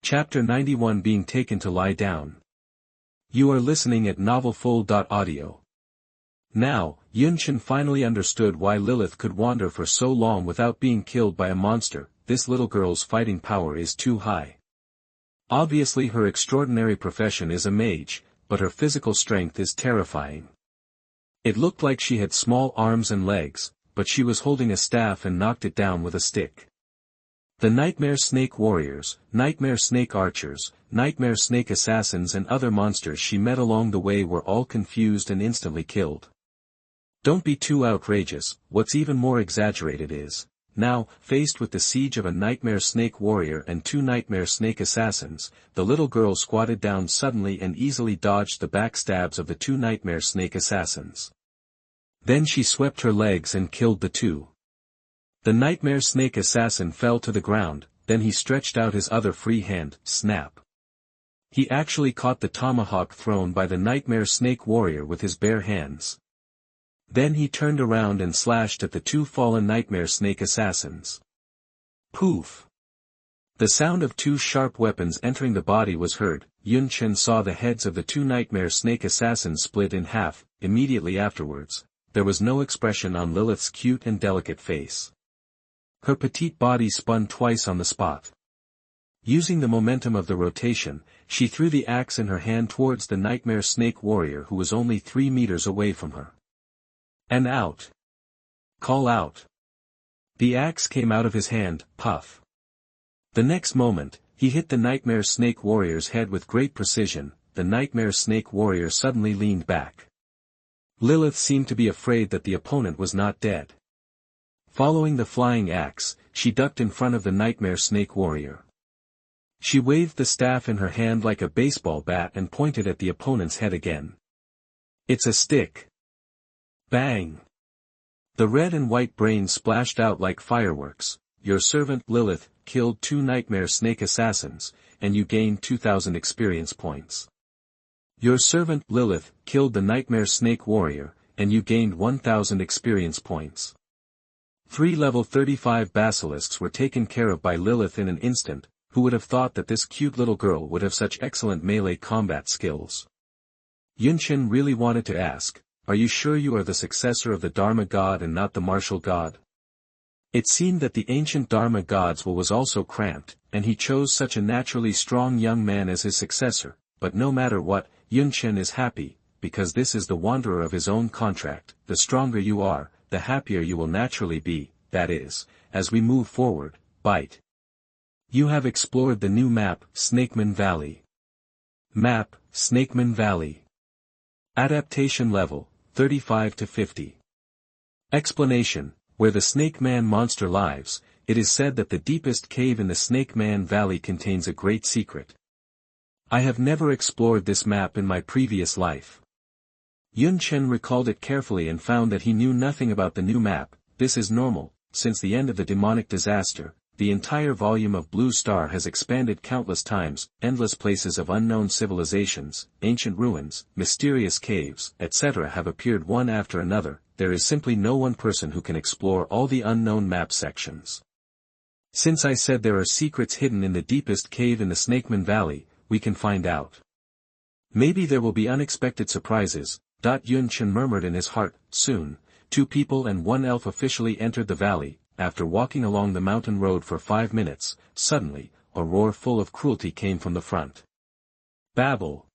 Chapter 91 Being Taken to Lie Down. You are listening at novelfull.audio. Now, Yunchen finally understood why Lilith could wander for so long without being killed by a monster. This little girl's fighting power is too high. Obviously her extraordinary profession is a mage, but her physical strength is terrifying. It looked like she had small arms and legs, but she was holding a staff and knocked it down with a stick. The Nightmare Snake Warriors, Nightmare Snake Archers, Nightmare Snake Assassins and other monsters she met along the way were all confused and instantly killed. Don't be too outrageous. What's even more exaggerated is, now, faced with the siege of a Nightmare Snake Warrior and two Nightmare Snake Assassins, the little girl squatted down suddenly and easily dodged the backstabs of the two Nightmare Snake Assassins. Then she swept her legs and killed the two. The Nightmare Snake Assassin fell to the ground, then he stretched out his other free hand, snap. He actually caught the tomahawk thrown by the Nightmare Snake Warrior with his bare hands. Then he turned around and slashed at the two fallen Nightmare Snake Assassins. Poof! The sound of two sharp weapons entering the body was heard. Yunchen saw the heads of the two Nightmare Snake Assassins split in half. Immediately afterwards, there was no expression on Lilith's cute and delicate face. Her petite body spun twice on the spot. Using the momentum of the rotation, she threw the axe in her hand towards the Nightmare Snake Warrior who was only 3 meters away from her. And out! Call out! The axe came out of his hand, puff. The next moment, he hit the Nightmare Snake Warrior's head with great precision. The Nightmare Snake Warrior suddenly leaned back. Lilith seemed to be afraid that the opponent was not dead. Following the flying axe, she ducked in front of the Nightmare Snake Warrior. She waved the staff in her hand like a baseball bat and pointed at the opponent's head again. It's a stick. Bang! The red and white brains splashed out like fireworks. Your servant Lilith killed two Nightmare Snake Assassins, and you gained 2,000 experience points. Your servant Lilith killed the Nightmare Snake Warrior, and you gained 1,000 experience points. 3 level 35 basilisks were taken care of by Lilith in an instant. Who would have thought that this cute little girl would have such excellent melee combat skills? Yunchen really wanted to ask, are you sure you are the successor of the Dharma god and not the martial god? It seemed that the ancient Dharma god's will was also cramped, and he chose such a naturally strong young man as his successor, but no matter what, Yunchen is happy, because this is the wanderer of his own contract. The stronger you are, the happier you will naturally be, that is, as we move forward. Bite. You have explored the new map, Snakeman Valley. Map, Snakeman Valley. Adaptation level, 35 to 50. Explanation, where the Snake Man monster lives, it is said that the deepest cave in the Snake Man Valley contains a great secret. I have never explored this map in my previous life. Yunchen recalled it carefully and found that he knew nothing about the new map. This is normal. Since the end of the demonic disaster, the entire volume of Blue Star has expanded countless times. Endless places of unknown civilizations, ancient ruins, mysterious caves, etc. have appeared one after another. There is simply no one person who can explore all the unknown map sections. Since I said there are secrets hidden in the deepest cave in the Snakeman Valley, we can find out. Maybe there will be unexpected surprises. Yunchen murmured in his heart. Soon, 2 people and 1 elf officially entered the valley. After walking along the mountain road for 5 minutes, suddenly, a roar full of cruelty came from the front. Babble!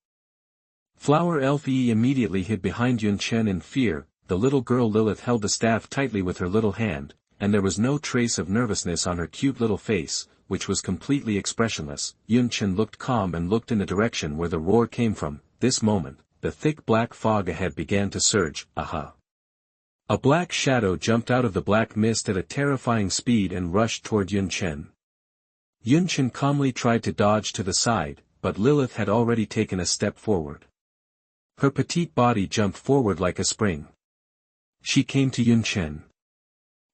Flower Elf Yi immediately hid behind Yunchen in fear. The little girl Lilith held the staff tightly with her little hand, and there was no trace of nervousness on her cute little face, which was completely expressionless. Yunchen looked calm and looked in the direction where the roar came from. This moment, the thick black fog ahead began to surge. Aha! A black shadow jumped out of the black mist at a terrifying speed and rushed toward Yunchen. Yunchen calmly tried to dodge to the side, but Lilith had already taken a step forward. Her petite body jumped forward like a spring. She came to Yunchen.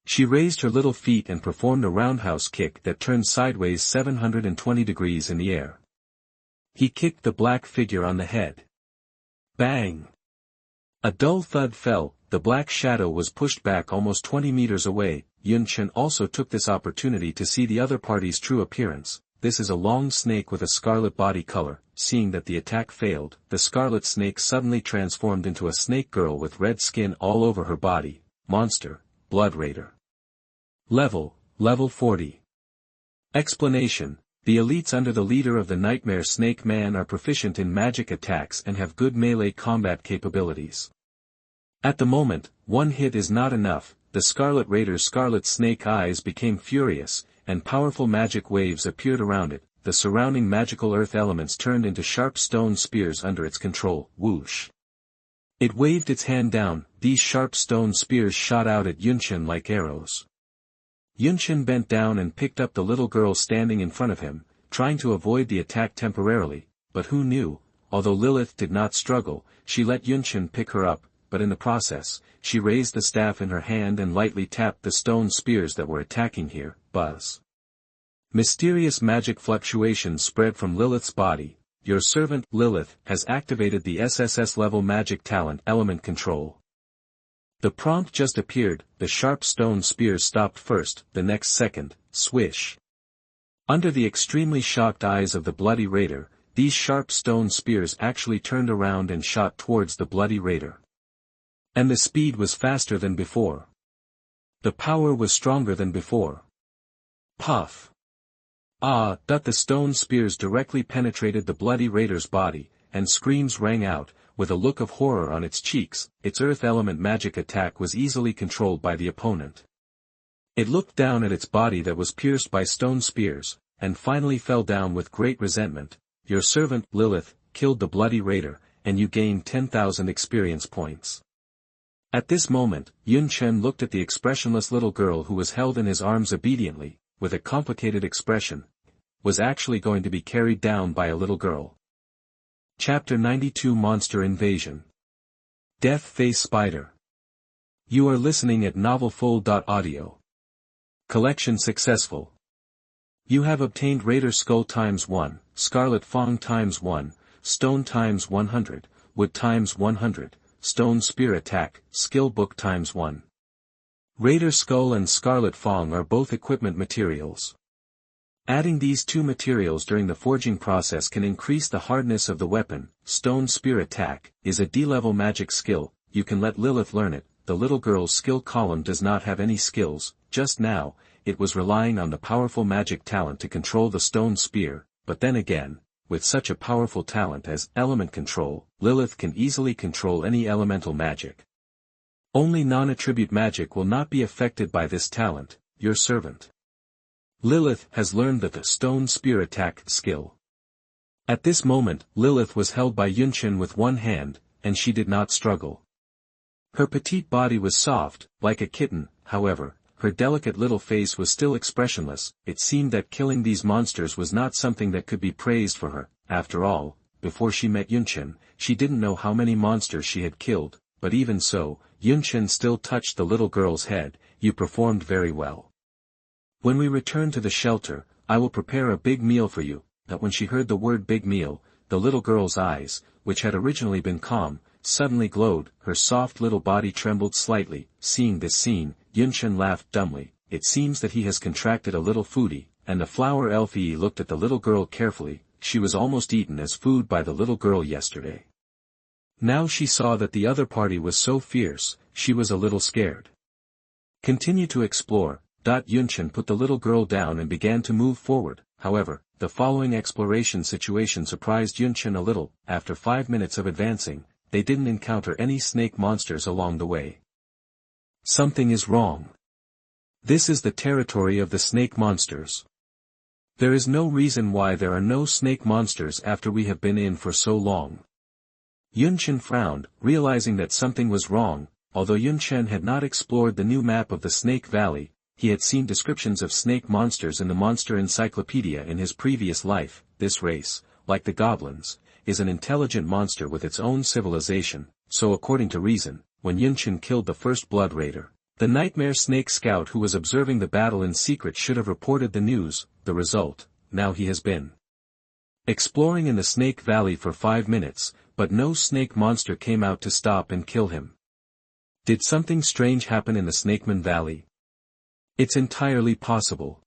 She raised her little feet and performed a roundhouse kick that turned sideways 720 degrees in the air. He kicked the black figure on the head. Bang! A dull thud fell. The black shadow was pushed back almost 20 meters away. Yunchen also took this opportunity to see the other party's true appearance. this is a long snake with a scarlet body color. Seeing that the attack failed, the scarlet snake suddenly transformed into a snake girl with red skin all over her body. Monster, Blood Raider. Level 40. Explanation: the elites under the leader of the Nightmare Snake Man are proficient in magic attacks and have good melee combat capabilities. At the moment, one hit is not enough. The Scarlet Raider's scarlet snake eyes became furious, and powerful magic waves appeared around it. The surrounding magical earth elements turned into sharp stone spears under its control. Whoosh! It waved its hand down. These sharp stone spears shot out at Yunchen like arrows. Yunchen bent down and picked up the little girl standing in front of him, trying to avoid the attack temporarily, but who knew, although Lilith did not struggle, she let Yunchen pick her up, but in the process, she raised the staff in her hand and lightly tapped the stone spears that were attacking here. Buzz. Mysterious magic fluctuations spread from Lilith's body. Your servant, Lilith, has activated the SSS-level magic talent Element Control. The prompt just appeared. The sharp stone spears stopped first, the next second, swish. Under the extremely shocked eyes of the Bloody Raider, these sharp stone spears actually turned around and shot towards the Bloody Raider. And the speed was faster than before. The power was stronger than before. Puff. The stone spears directly penetrated the Bloody Raider's body, and screams rang out. With a look of horror on its cheeks, its earth element magic attack was easily controlled by the opponent. It looked down at its body that was pierced by stone spears, and finally fell down with great resentment. Your servant, Lilith, killed the Bloody Raider, and you gained 10,000 experience points. At this moment, Yunchen looked at the expressionless little girl who was held in his arms obediently, with a complicated expression. Was actually going to be carried down by a little girl. Chapter 92 Monster Invasion. Death Face Spider. You are listening at novelfull.audio. Collection successful. You have obtained Raider Skull ×1, Scarlet Fang ×1, Stone ×100, Wood ×100, Stone Spear Attack, Skill Book ×1. Raider Skull and Scarlet Fang are both equipment materials. Adding these two materials during the forging process can increase the hardness of the weapon. Stone Spear Attack is a D-level magic skill. You can let Lilith learn it. The little girl's skill column does not have any skills. Just now, it was relying on the powerful magic talent to control the stone spear, but then again, with such a powerful talent as Element Control, Lilith can easily control any elemental magic. Only non-attribute magic will not be affected by this talent. Your servant Lilith has learned the Stone Spear Attack skill. At this moment, Lilith was held by Yunchen with one hand, and she did not struggle. Her petite body was soft, like a kitten. However, her delicate little face was still expressionless. It seemed that killing these monsters was not something that could be praised for her. After all, before she met Yunchen, she didn't know how many monsters she had killed, but even so, Yunchen still touched the little girl's head. You performed very well. When we return to the shelter, I will prepare a big meal for you. That when she heard the word big meal, the little girl's eyes, which had originally been calm, suddenly glowed. Her soft little body trembled slightly. Seeing this scene, Yunchen laughed dumbly. It seems that he has contracted a little foodie, and the flower elfie looked at the little girl carefully. She was almost eaten as food by the little girl yesterday. Now she saw that the other party was so fierce, she was a little scared. Continue to explore. Yunchen put the little girl down and began to move forward. However, the following exploration situation surprised Yunchen a little. After 5 minutes of advancing, they didn't encounter any snake monsters along the way. Something is wrong. This is the territory of the snake monsters. There is no reason why there are no snake monsters after we have been in for so long. Yunchen frowned, realizing that something was wrong. Although Yunchen had not explored the new map of the Snake Valley, he had seen descriptions of snake monsters in the Monster Encyclopedia in his previous life. This race, like the goblins, is an intelligent monster with its own civilization, so according to reason, when Yunchen killed the first Blood Raider, the Nightmare Snake Scout who was observing the battle in secret should have reported the news. The result, now he has been exploring in the Snake Valley for 5 minutes, but no snake monster came out to stop and kill him. Did something strange happen in the Snakeman Valley? It's entirely possible.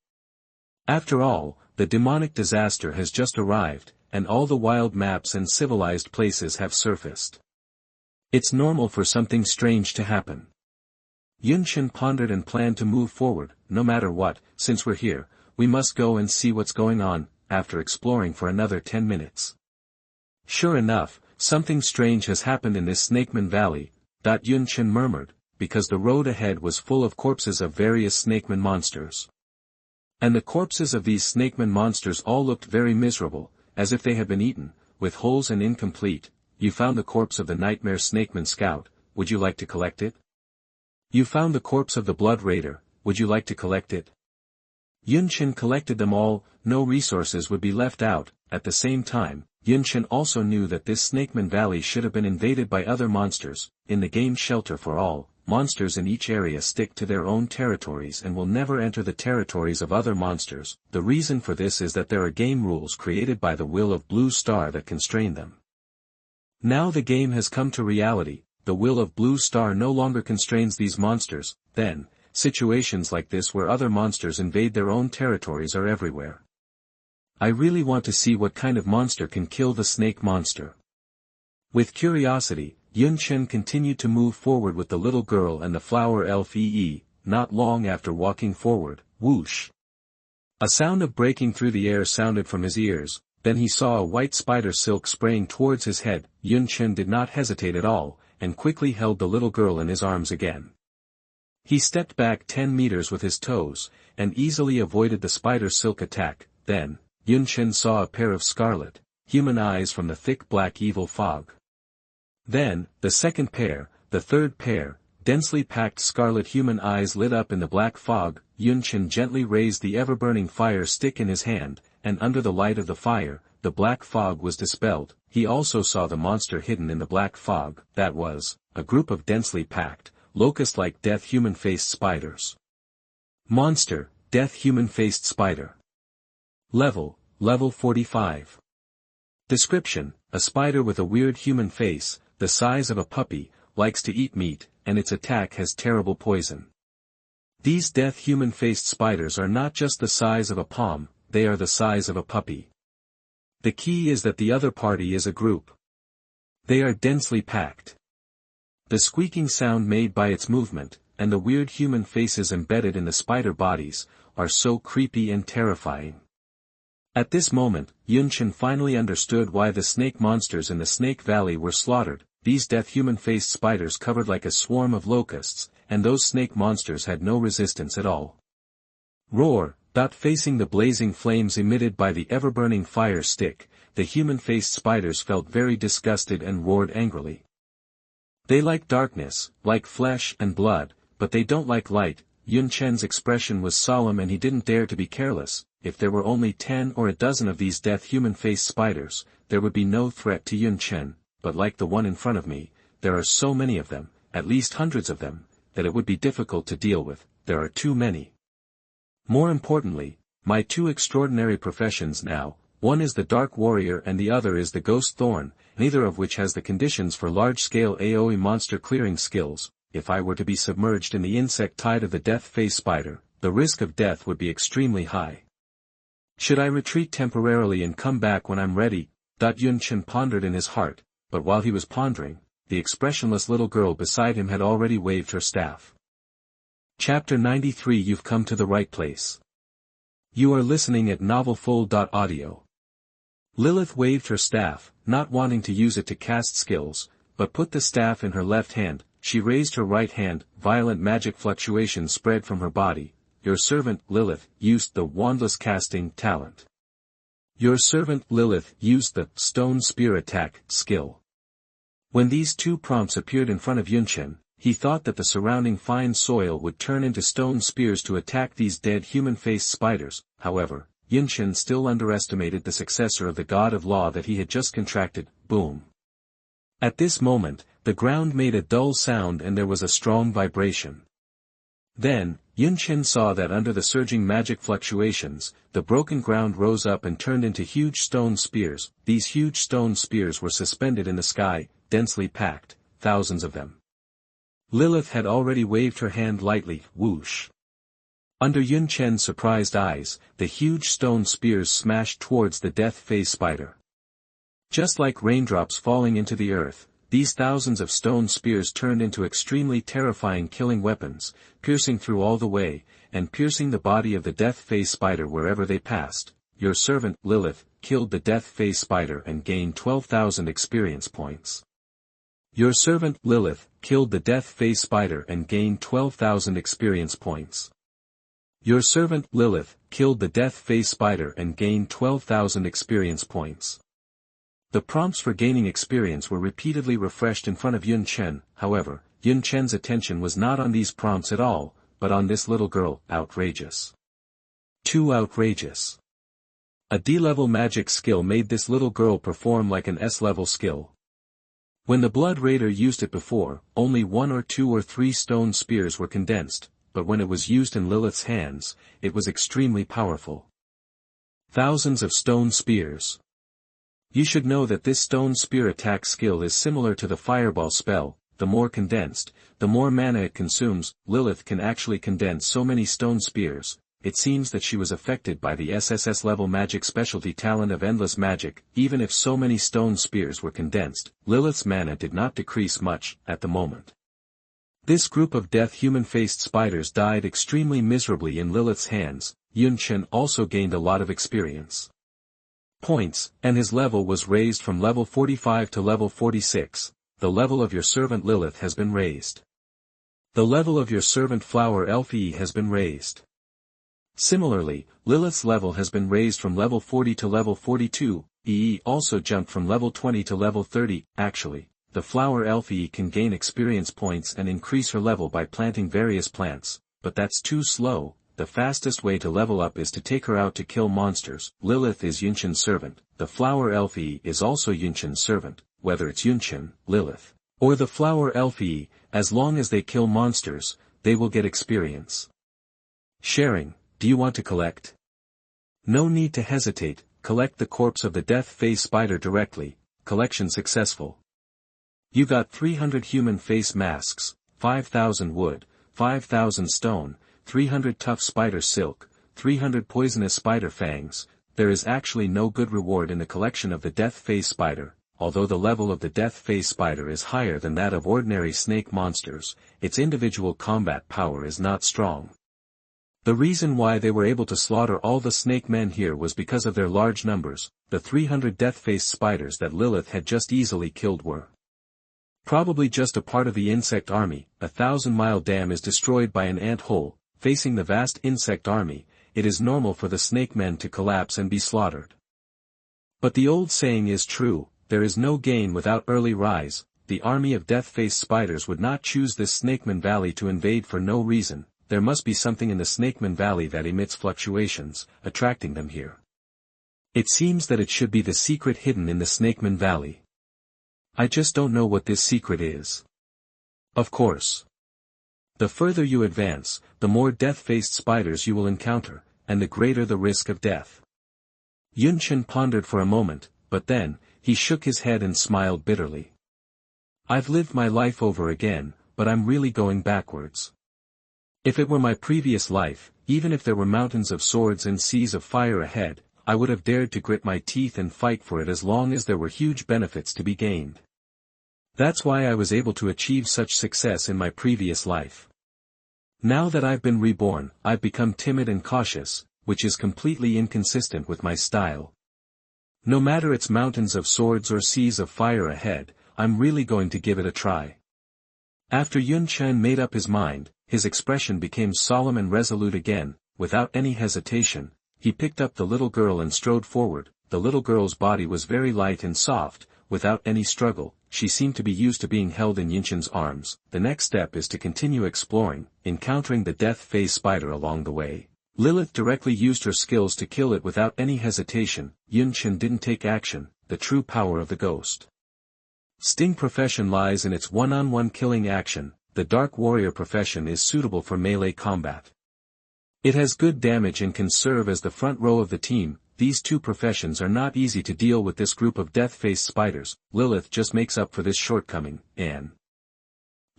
After all, the demonic disaster has just arrived, and all the wild maps and civilized places have surfaced. It's normal for something strange to happen. Yunchen pondered and planned to move forward. No matter what, since we're here, we must go and see what's going on. After exploring for another 10 minutes. Sure enough, something strange has happened in this Snakeman Valley, Yunchen murmured, because the road ahead was full of corpses of various Snakeman monsters. And the corpses of these Snakeman monsters all looked very miserable, as if they had been eaten, with holes and incomplete. You found the corpse of the Nightmare Snakeman Scout, would you like to collect it? You found the corpse of the Blood Raider, would you like to collect it? Yunchen collected them all, no resources would be left out. At the same time, Yunchen also knew that this Snakeman Valley should have been invaded by other monsters. In the game Shelter for All, monsters in each area stick to their own territories and will never enter the territories of other monsters. The reason for this is that there are game rules created by the will of Blue Star that constrain them. Now the game has come to reality, the will of Blue Star no longer constrains these monsters. Then, situations like this where other monsters invade their own territories are everywhere. I really want to see what kind of monster can kill the snake monster. With curiosity, Yunchen continued to move forward with the little girl and the flower elf Ee. Not long after walking forward, whoosh! A sound of breaking through the air sounded from his ears, then he saw a white spider silk spraying towards his head. Yunchen did not hesitate at all, and quickly held the little girl in his arms again. He stepped back 10 meters with his toes, and easily avoided the spider silk attack. Then, Yunchen saw a pair of scarlet, human eyes from the thick black evil fog. Then, the second pair, the third pair, densely packed scarlet human eyes lit up in the black fog. Yunchen gently raised the ever-burning fire stick in his hand, and under the light of the fire, the black fog was dispelled. He also saw the monster hidden in the black fog. That was, a group of densely packed, locust-like death human-faced spiders. Monster, death human-faced spider. Level 45. Description, a spider with a weird human face, the size of a puppy, likes to eat meat, and its attack has terrible poison. These death human-faced spiders are not just the size of a palm, they are the size of a puppy. The key is that the other party is a group. They are densely packed. The squeaking sound made by its movement, and the weird human faces embedded in the spider bodies, are so creepy and terrifying. At this moment, Yunchen finally understood why the snake monsters in the Snake Valley were slaughtered. These death human-faced spiders covered like a swarm of locusts, and those snake monsters had no resistance at all. Roar! Facing the blazing flames emitted by the ever-burning fire stick, the human-faced spiders felt very disgusted and roared angrily. They like darkness, like flesh and blood, but they don't like light. Yunchen's expression was solemn and he didn't dare to be careless. If there were only 10 or a dozen of these death human-faced spiders, there would be no threat to Yunchen, but like the one in front of me, there are so many of them, at least hundreds of them, that it would be difficult to deal with. There are too many. More importantly, my two extraordinary professions now, one is the Dark Warrior and the other is the Ghost Thorn, neither of which has the conditions for large-scale AoE monster clearing skills. If I were to be submerged in the insect tide of the Death Face Spider, the risk of death would be extremely high. Should I retreat temporarily and come back when I'm ready? Yunchen pondered in his heart, but while he was pondering, the expressionless little girl beside him had already waved her staff. Chapter 93. You've come to the right place. You are listening at novelfull.audio. Lilith waved her staff, not wanting to use it to cast skills, but put the staff in her left hand. She raised her right hand, violent magic fluctuations spread from her body. Your servant, Lilith, used the wandless casting talent. Your servant, Lilith, used the stone spear attack skill. When these two prompts appeared in front of Yunchen, he thought that the surrounding fine soil would turn into stone spears to attack these dead human-faced spiders. However, Yunchen still underestimated the successor of the god of law that he had just contracted. Boom. At this moment, the ground made a dull sound and there was a strong vibration. Then, Yunchen saw that under the surging magic fluctuations, the broken ground rose up and turned into huge stone spears. These huge stone spears were suspended in the sky, densely packed, thousands of them. Lilith had already waved her hand lightly, whoosh. Under Yun Chen's surprised eyes, the huge stone spears smashed towards the death phase spider. Just like raindrops falling into the earth, these thousands of stone spears turned into extremely terrifying killing weapons, piercing through all the way, and piercing the body of the death phase spider wherever they passed. Your servant, Lilith, killed the death phase spider and gained 12,000 experience points. Your servant, Lilith, killed the death phase spider and gained 12,000 experience points. Your servant, Lilith, killed the death phase spider and gained 12,000 experience points. The prompts for gaining experience were repeatedly refreshed in front of Yun Chen. However, Yun Chen's attention was not on these prompts at all, but on this little girl. Outrageous. Too outrageous. A D-level magic skill made this little girl perform like an S-level skill. When the Blood Raider used it before, only 1 or 2 or 3 stone spears were condensed, but when it was used in Lilith's hands, it was extremely powerful. Thousands of stone spears. You should know that this stone spear attack skill is similar to the fireball spell. The more condensed, the more mana it consumes. Lilith can actually condense so many stone spears. It seems that she was affected by the SSS level magic specialty talent of endless magic. Even if so many stone spears were condensed, Lilith's mana did not decrease much at the moment. This group of death human-faced spiders died extremely miserably in Lilith's hands. Yun Chen also gained a lot of experience points, and his level was raised from level 45 to level 46. The level of your servant Lilith has been raised. The level of your servant Flower Elf E has been raised. Similarly, Lilith's level has been raised from level 40 to level 42, EE also jumped from level 20 to level 30. Actually, the Flower Elf E can gain experience points and increase her level by planting various plants, but that's too slow. The fastest way to level up is to take her out to kill monsters. Lilith is Yun Chen's servant. The Flower Elf E is also Yun Chen's servant. Whether it's Yun Chen, Lilith, or the Flower Elf E, as long as they kill monsters, they will get experience. Sharing. Do you want to collect? No need to hesitate. Collect the corpse of the death phase spider directly. Collection successful. You got 300 human face masks, 5,000 wood, 5,000 stone, 300 tough spider silk, 300 poisonous spider fangs. There is actually no good reward in the collection of the death phase spider. Although the level of the death phase spider is higher than that of ordinary snake monsters, its individual combat power is not strong. The reason why they were able to slaughter all the snake men here was because of their large numbers. The 300 death phase spiders that Lilith had just easily killed were probably just a part of the insect army. 1,000-mile dam is destroyed by an ant hole. Facing the vast insect army, it is normal for the snake men to collapse and be slaughtered. But the old saying is true, there is no gain without early rise. The army of death-faced spiders would not choose this Snakeman Valley to invade for no reason. There must be something in the Snakeman Valley that emits fluctuations, attracting them here. It seems that it should be the secret hidden in the Snakeman Valley. I just don't know what this secret is. Of course. The further you advance, the more death-faced spiders you will encounter, and the greater the risk of death. Yun Chen pondered for a moment, but then, he shook his head and smiled bitterly. I've lived my life over again, but I'm really going backwards. If it were my previous life, even if there were mountains of swords and seas of fire ahead, I would have dared to grit my teeth and fight for it as long as there were huge benefits to be gained. That's why I was able to achieve such success in my previous life. Now that I've been reborn, I've become timid and cautious, which is completely inconsistent with my style. No matter it's mountains of swords or seas of fire ahead, I'm really going to give it a try. After Yun Chen made up his mind, his expression became solemn and resolute again. Without any hesitation, he picked up the little girl and strode forward. The little girl's body was very light and soft. Without any struggle, she seemed to be used to being held in Yun Chen's arms. The next step is to continue exploring, encountering the death phase spider along the way. Lilith directly used her skills to kill it without any hesitation. Yun Chen didn't take action, the true power of the ghost. Sting profession lies in its one-on-one killing action. The Dark Warrior profession is suitable for melee combat. It has good damage and can serve as the front row of the team. These two professions are not easy to deal with this group of death-faced spiders. Lilith just makes up for this shortcoming, and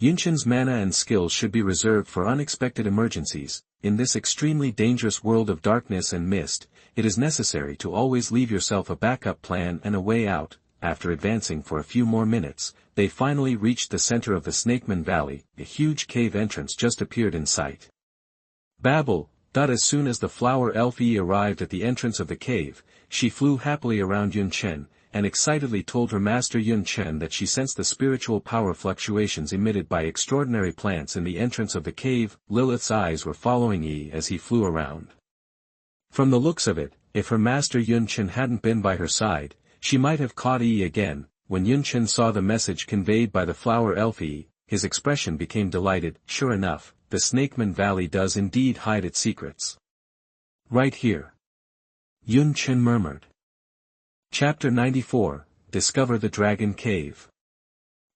Yunchen's mana and skills should be reserved for unexpected emergencies. In this extremely dangerous world of darkness and mist, it is necessary to always leave yourself a backup plan and a way out. After advancing for a few more minutes, they finally reached the center of the Snakeman Valley. A huge cave entrance just appeared in sight. Babble. As soon as the flower elfie arrived at the entrance of the cave, she flew happily around Yunchen, and excitedly told her master Yunchen that she sensed the spiritual power fluctuations emitted by extraordinary plants in the entrance of the cave. Lilith's eyes were following Yi as he flew around. From the looks of it, if her master Yunchen hadn't been by her side, she might have caught Yi again. When Yunchen saw the message conveyed by the flower elfie, his expression became delighted. Sure enough, the Snakeman Valley does indeed hide its secrets. Right here. Yunchen murmured. Chapter 94, Discover the Dragon Cave.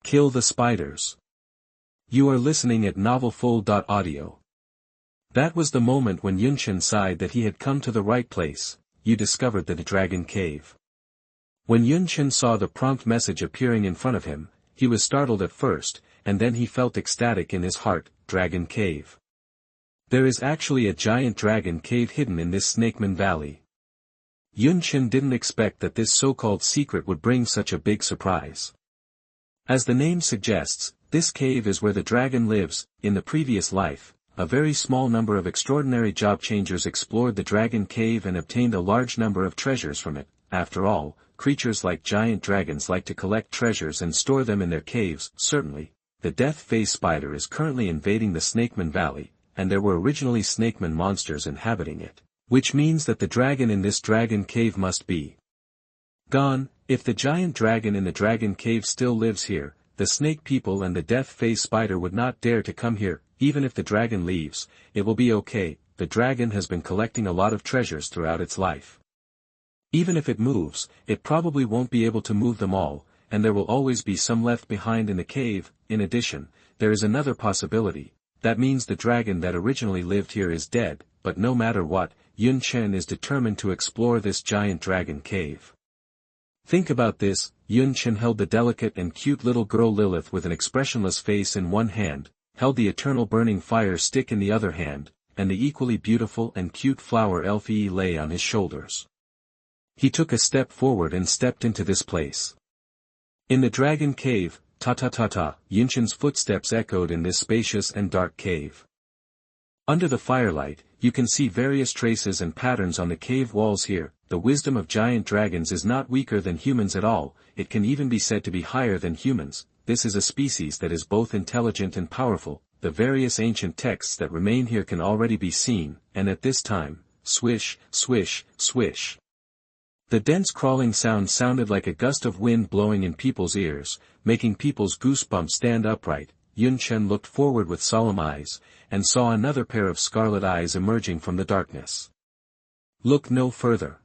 Kill the spiders. You are listening at novelfull.audio. That was the moment when Yunchen sighed that he had come to the right place. You discovered the Dragon Cave. When Yunchen saw the prompt message appearing in front of him, he was startled at first, and then he felt ecstatic in his heart. Dragon Cave. There is actually a giant dragon cave hidden in this Snakeman Valley. Yunchen didn't expect that this so-called secret would bring such a big surprise. As the name suggests, this cave is where the dragon lives. In the previous life, a very small number of extraordinary job changers explored the dragon cave and obtained a large number of treasures from it. After all, creatures like giant dragons like to collect treasures and store them in their caves. Certainly, the Death Face Spider is currently invading the Snakeman Valley, and there were originally Snakeman monsters inhabiting it, which means that the dragon in this dragon cave must be gone. If the giant dragon in the dragon cave still lives here, the snake people and the Death Face Spider would not dare to come here. Even if the dragon leaves, it will be okay. The dragon has been collecting a lot of treasures throughout its life. Even if it moves, it probably won't be able to move them all, and there will always be some left behind in the cave. In addition, there is another possibility. That means the dragon that originally lived here is dead, but no matter what, Yunchen is determined to explore this giant dragon cave. Think about this. Yunchen held the delicate and cute little girl Lilith with an expressionless face in one hand, held the eternal burning fire stick in the other hand, and the equally beautiful and cute flower elfie lay on his shoulders. He took a step forward and stepped into this place. In the dragon cave, ta-ta-ta-ta, Yunchen's footsteps echoed in this spacious and dark cave. Under the firelight, you can see various traces and patterns on the cave walls here. The wisdom of giant dragons is not weaker than humans at all, it can even be said to be higher than humans. This is a species that is both intelligent and powerful. The various ancient texts that remain here can already be seen, and at this time, swish, swish, swish. The dense crawling sound sounded like a gust of wind blowing in people's ears, making people's goosebumps stand upright. Yunchen looked forward with solemn eyes, and saw another pair of scarlet eyes emerging from the darkness. Look no further.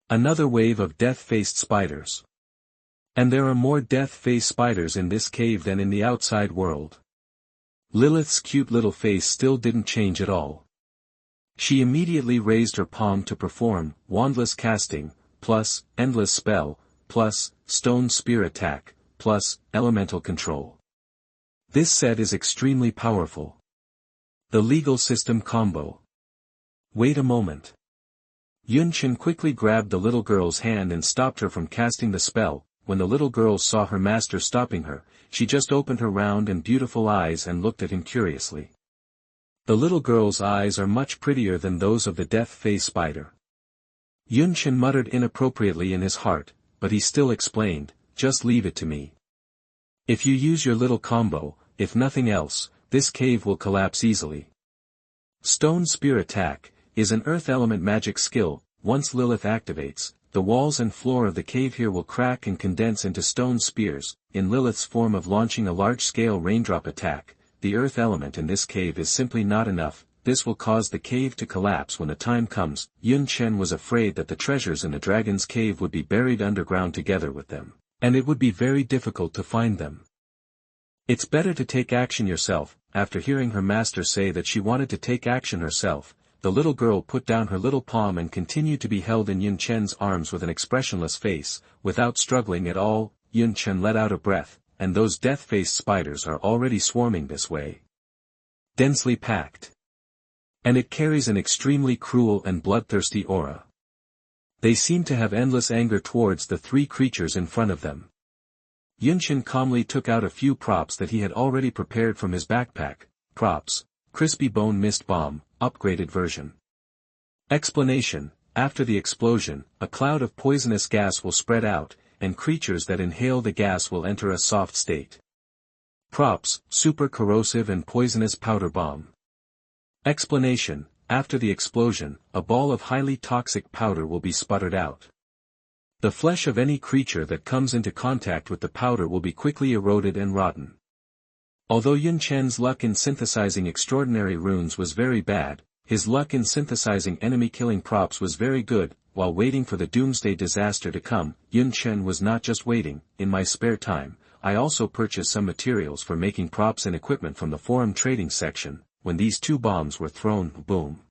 Another wave of death-faced spiders. And there are more death-faced spiders in this cave than in the outside world. Lilith's cute little face still didn't change at all. She immediately raised her palm to perform wandless casting, plus endless spell, plus stone spear attack, plus elemental control. This set is extremely powerful. The legal system combo. Wait a moment. Yunchen quickly grabbed the little girl's hand and stopped her from casting the spell. When the little girl saw her master stopping her, she just opened her round and beautiful eyes and looked at him curiously. The little girl's eyes are much prettier than those of the death-faced spider. Yunchen muttered inappropriately in his heart, but he still explained, just leave it to me. If you use your little combo, if nothing else, this cave will collapse easily. Stone Spear Attack is an earth element magic skill. Once Lilith activates, the walls and floor of the cave here will crack and condense into stone spears. In Lilith's form of launching a large-scale raindrop attack, the earth element in this cave is simply not enough. This will cause the cave to collapse when the time comes. Yunchen was afraid that the treasures in the dragon's cave would be buried underground together with them, and it would be very difficult to find them. It's better to take action yourself. After hearing her master say that she wanted to take action herself, the little girl put down her little palm and continued to be held in Yunchen's arms with an expressionless face. Without struggling at all, Yunchen let out a breath, and those death-faced spiders are already swarming this way. Densely packed. And it carries an extremely cruel and bloodthirsty aura. They seem to have endless anger towards the three creatures in front of them. Yunchen calmly took out a few props that he had already prepared from his backpack. Props: Crispy Bone Mist Bomb, upgraded version. Explanation: after the explosion, a cloud of poisonous gas will spread out, and creatures that inhale the gas will enter a soft state. Props: Super Corrosive and Poisonous Powder Bomb. Explanation: after the explosion, a ball of highly toxic powder will be sputtered out. The flesh of any creature that comes into contact with the powder will be quickly eroded and rotten. Although Yun Chen's luck in synthesizing extraordinary runes was very bad, his luck in synthesizing enemy-killing props was very good. While waiting for the doomsday disaster to come, Yun Chen was not just waiting. In my spare time, I also purchased some materials for making props and equipment from the forum trading section. When these two bombs were thrown, boom.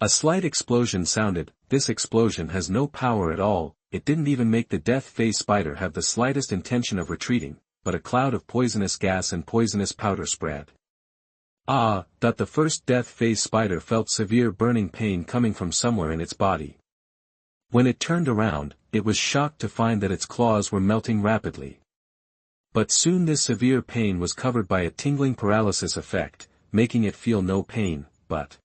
A slight explosion sounded. This explosion has no power at all, it didn't even make the death-faced spider have the slightest intention of retreating, but a cloud of poisonous gas and poisonous powder spread. The first death-faced spider felt severe burning pain coming from somewhere in its body. When it turned around, it was shocked to find that its claws were melting rapidly. But soon this severe pain was covered by a tingling paralysis effect, making it feel no pain, but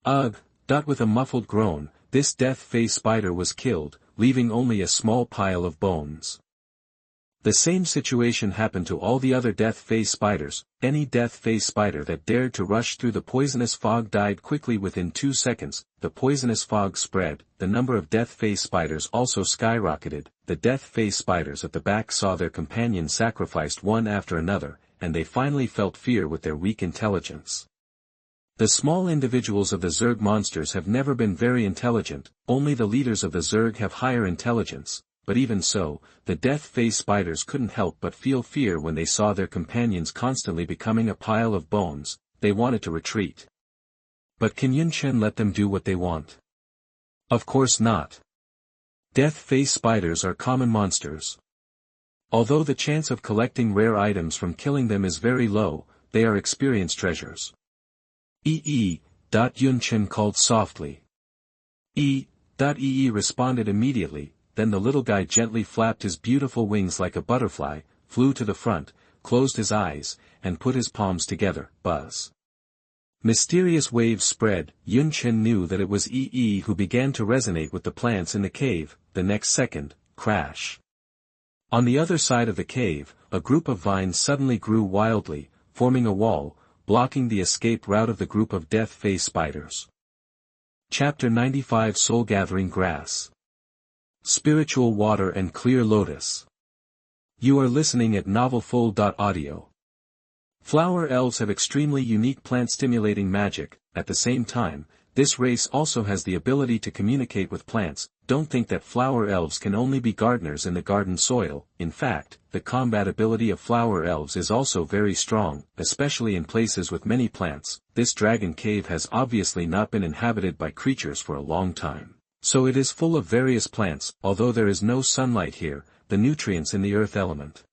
with a muffled groan, this death-faced spider was killed, leaving only a small pile of bones. The same situation happened to all the other death-faced spiders. Any death-faced spider that dared to rush through the poisonous fog died quickly within 2 seconds. The poisonous fog spread, the number of death-faced spiders also skyrocketed. The death-faced spiders at the back saw their companions sacrificed one after another, and they finally felt fear with their weak intelligence. The small individuals of the Zerg monsters have never been very intelligent, only the leaders of the Zerg have higher intelligence, but even so, the death-faced spiders couldn't help but feel fear when they saw their companions constantly becoming a pile of bones. They wanted to retreat. But can Yun Chen let them do what they want? Of course not. Death-faced spiders are common monsters. Although the chance of collecting rare items from killing them is very low, they are experience treasures. Yun Chen called softly. Responded immediately. Then the little guy gently flapped his beautiful wings like a butterfly, flew to the front, closed his eyes, and put his palms together. Buzz. Mysterious waves spread. Yun Chen knew that it was who began to resonate with the plants in the cave. The next second, crash. On the other side of the cave, a group of vines suddenly grew wildly, forming a wall, blocking the escape route of the group of death-faced spiders. Chapter 95: Soul-Gathering Grass. Spiritual Water and Clear Lotus. You are listening at novelfull.audio. Flower elves have extremely unique plant-stimulating magic. At the same time, this race also has the ability to communicate with plants. Don't think that flower elves can only be gardeners in the garden soil. In fact, the combat ability of flower elves is also very strong, especially in places with many plants. This dragon cave has obviously not been inhabited by creatures for a long time. So it is full of various plants. Although there is no sunlight here, the nutrients in the earth element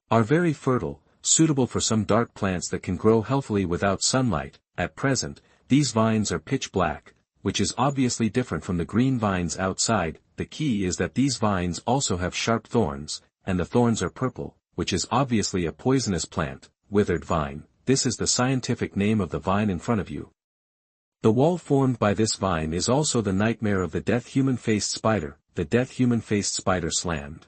are very fertile, suitable for some dark plants that can grow healthily without sunlight. At present, these vines are pitch black, which is obviously different from the green vines outside. The key is that these vines also have sharp thorns, and the thorns are purple, which is obviously a poisonous plant. Withered vine. This is the scientific name of the vine in front of you. The wall formed by this vine is also the nightmare of the death human-faced spider. The death human-faced spider slammed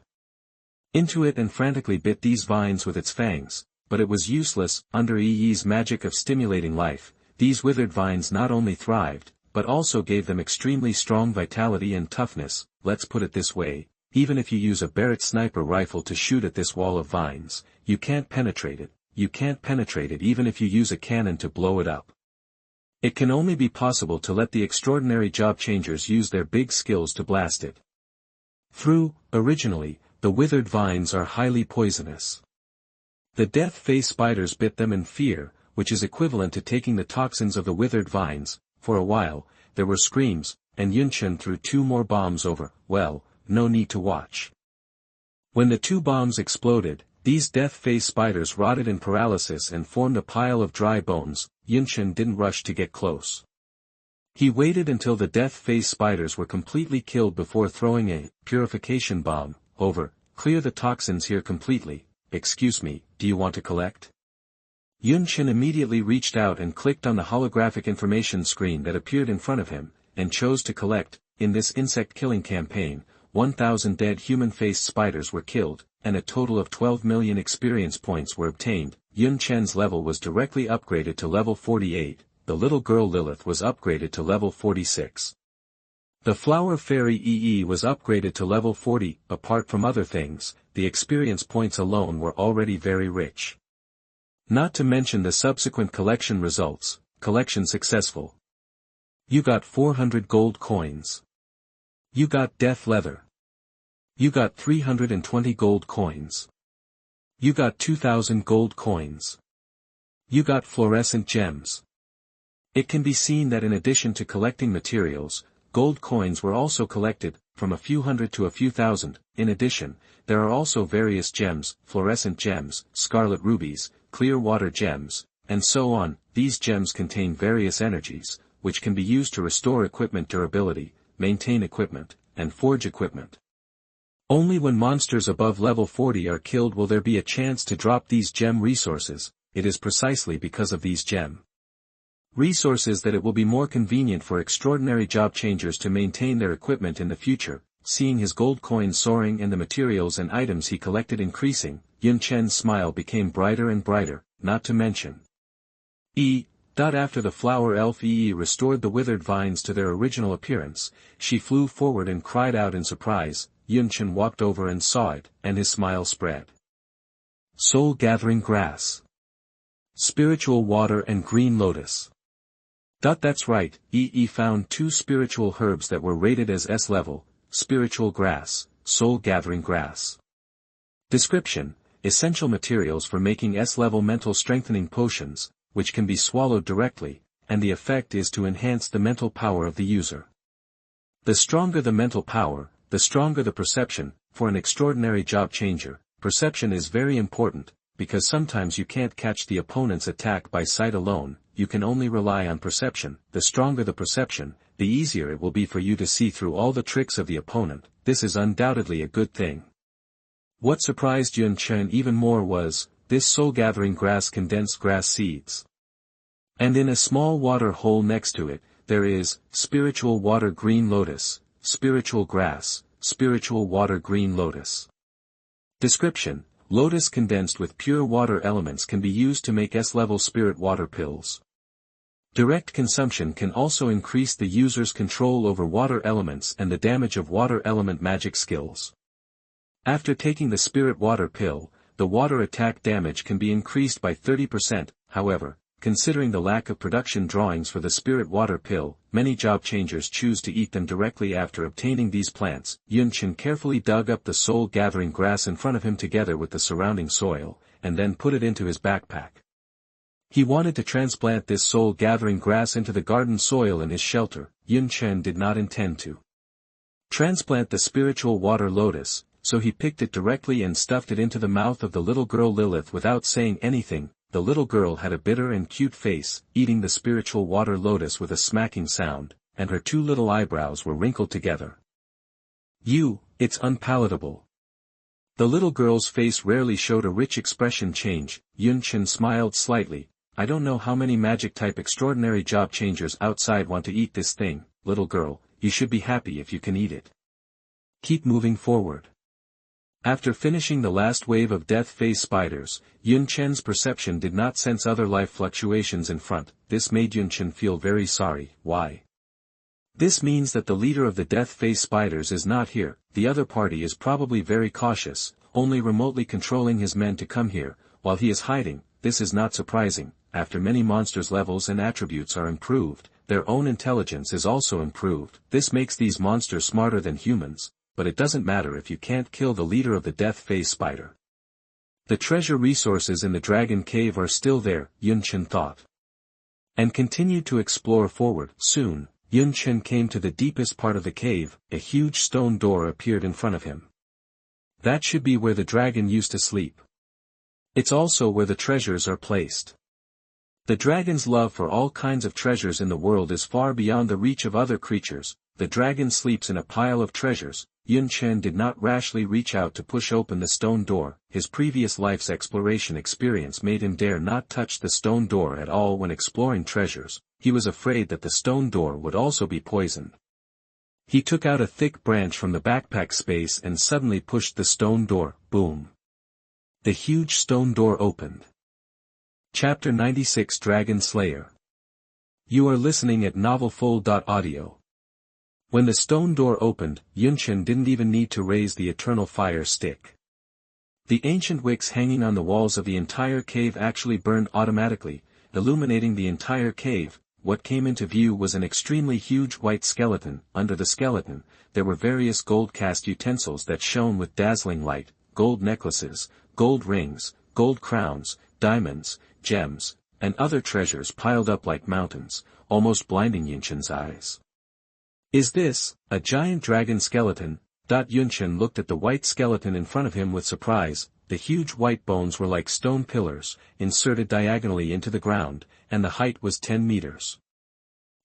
into it and frantically bit these vines with its fangs, but it was useless. Under Yi's magic of stimulating life, these withered vines not only thrived, but also gave them extremely strong vitality and toughness. Let's put it this way, even if you use a Barrett sniper rifle to shoot at this wall of vines, you can't penetrate it. You can't penetrate it even if you use a cannon to blow it up. It can only be possible to let the extraordinary job changers use their big skills to blast it through. Originally, the withered vines are highly poisonous. The death-faced spiders bit them in fear, which is equivalent to taking the toxins of the withered vines. For a while, there were screams, and Yun Chen threw 2 more bombs over. Well, no need to watch. When the 2 bombs exploded, These death-phase spiders rotted in paralysis and formed a pile of dry bones. Yunchen didn't rush to get close. He waited until the death-phase spiders were completely killed before throwing a purification bomb. Over. Clear the toxins here completely. Excuse me, do you want to collect? Yunchen immediately reached out and clicked on the holographic information screen that appeared in front of him, and chose to collect. In this insect-killing campaign, 1,000 dead human-faced spiders were killed, and a total of 12 million experience points were obtained. Yunchen's level was directly upgraded to level 48, the little girl Lilith was upgraded to level 46. The flower fairy EE was upgraded to level 40, apart from other things, the experience points alone were already very rich. Not to mention the subsequent collection results. Collection successful. You got 400 gold coins. You got death leather. You got 320 gold coins. You got 2,000 gold coins. You got fluorescent gems. It can be seen that in addition to collecting materials, gold coins were also collected, from a few hundred to a few thousand. In addition, there are also various gems, fluorescent gems, scarlet rubies, clear water gems, and so on. These gems contain various energies, which can be used to restore equipment durability, maintain equipment, and forge equipment. Only when monsters above level 40 are killed will there be a chance to drop these gem resources. It is precisely because of these gem resources that it will be more convenient for extraordinary job changers to maintain their equipment in the future. Seeing his gold coins soaring and the materials and items he collected increasing, Yunchen's smile became brighter and brighter, not to mention. After the flower elf EE restored the withered vines to their original appearance, she flew forward and cried out in surprise. Yunchen walked over and saw it, and his smile spread. Soul-gathering grass. Spiritual water and green lotus. That's right, EE found 2 spiritual herbs that were rated as S level, spiritual grass, soul-gathering grass. Description: essential materials for making S-level mental strengthening potions, which can be swallowed directly, and the effect is to enhance the mental power of the user. The stronger the mental power, the stronger the perception. For an extraordinary job changer, perception is very important, because sometimes you can't catch the opponent's attack by sight alone, you can only rely on perception. The stronger the perception, the easier it will be for you to see through all the tricks of the opponent. This is undoubtedly a good thing. What surprised Yunchen even more was, this soul-gathering grass condensed grass seeds. And in a small water hole next to it, there is, spiritual water green lotus, spiritual grass, spiritual water green lotus. Description: lotus condensed with pure water elements can be used to make S-level spirit water pills. Direct consumption can also increase the user's control over water elements and the damage of water element magic skills. After taking the spirit water pill, the water attack damage can be increased by 30%, however, considering the lack of production drawings for the spirit water pill, many job changers choose to eat them directly after obtaining these plants. Yunchen carefully dug up the soul-gathering grass in front of him together with the surrounding soil, and then put it into his backpack. He wanted to transplant this soul-gathering grass into the garden soil in his shelter. Yunchen did not intend to transplant the spiritual water lotus, so he picked it directly and stuffed it into the mouth of the little girl Lilith without saying anything. The little girl had a bitter and cute face, eating the spiritual water lotus with a smacking sound, and her 2 little eyebrows were wrinkled together. It's unpalatable. The little girl's face rarely showed a rich expression change. Yunchen smiled slightly. I don't know how many magic-type extraordinary job changers outside want to eat this thing. Little girl, you should be happy if you can eat it. Keep moving forward. After finishing the last wave of death-phase spiders, Yunchen's perception did not sense other life fluctuations in front. This made Yunchen feel very sorry. Why? This means that the leader of the death-phase spiders is not here. The other party is probably very cautious, only remotely controlling his men to come here, while he is hiding. This is not surprising. After many monsters' levels and attributes are improved, their own intelligence is also improved. This makes these monsters smarter than humans. But it doesn't matter if you can't kill the leader of the death-phase spider. The treasure resources in the dragon cave are still there, Yunchen thought. And continued to explore forward. Soon, Yunchen came to the deepest part of the cave. A huge stone door appeared in front of him. That should be where the dragon used to sleep. It's also where the treasures are placed. The dragon's love for all kinds of treasures in the world is far beyond the reach of other creatures. The dragon sleeps in a pile of treasures. Yun Chen did not rashly reach out to push open the stone door. His previous life's exploration experience made him dare not touch the stone door at all when exploring treasures. He was afraid that the stone door would also be poisoned. He took out a thick branch from the backpack space and suddenly pushed the stone door. Boom! The huge stone door opened. Chapter 96 Dragon Slayer. You are listening at novelfull.audio. When the stone door opened, Yunchen didn't even need to raise the eternal fire stick. The ancient wicks hanging on the walls of the entire cave actually burned automatically, illuminating the entire cave. What came into view was an extremely huge white skeleton. Under the skeleton, there were various gold-cast utensils that shone with dazzling light, gold necklaces, gold rings, gold crowns, diamonds, gems, and other treasures piled up like mountains, almost blinding Yunchen's eyes. Is this a giant dragon skeleton? Yunchen looked at the white skeleton in front of him with surprise. The huge white bones were like stone pillars, inserted diagonally into the ground, and the height was 10 meters.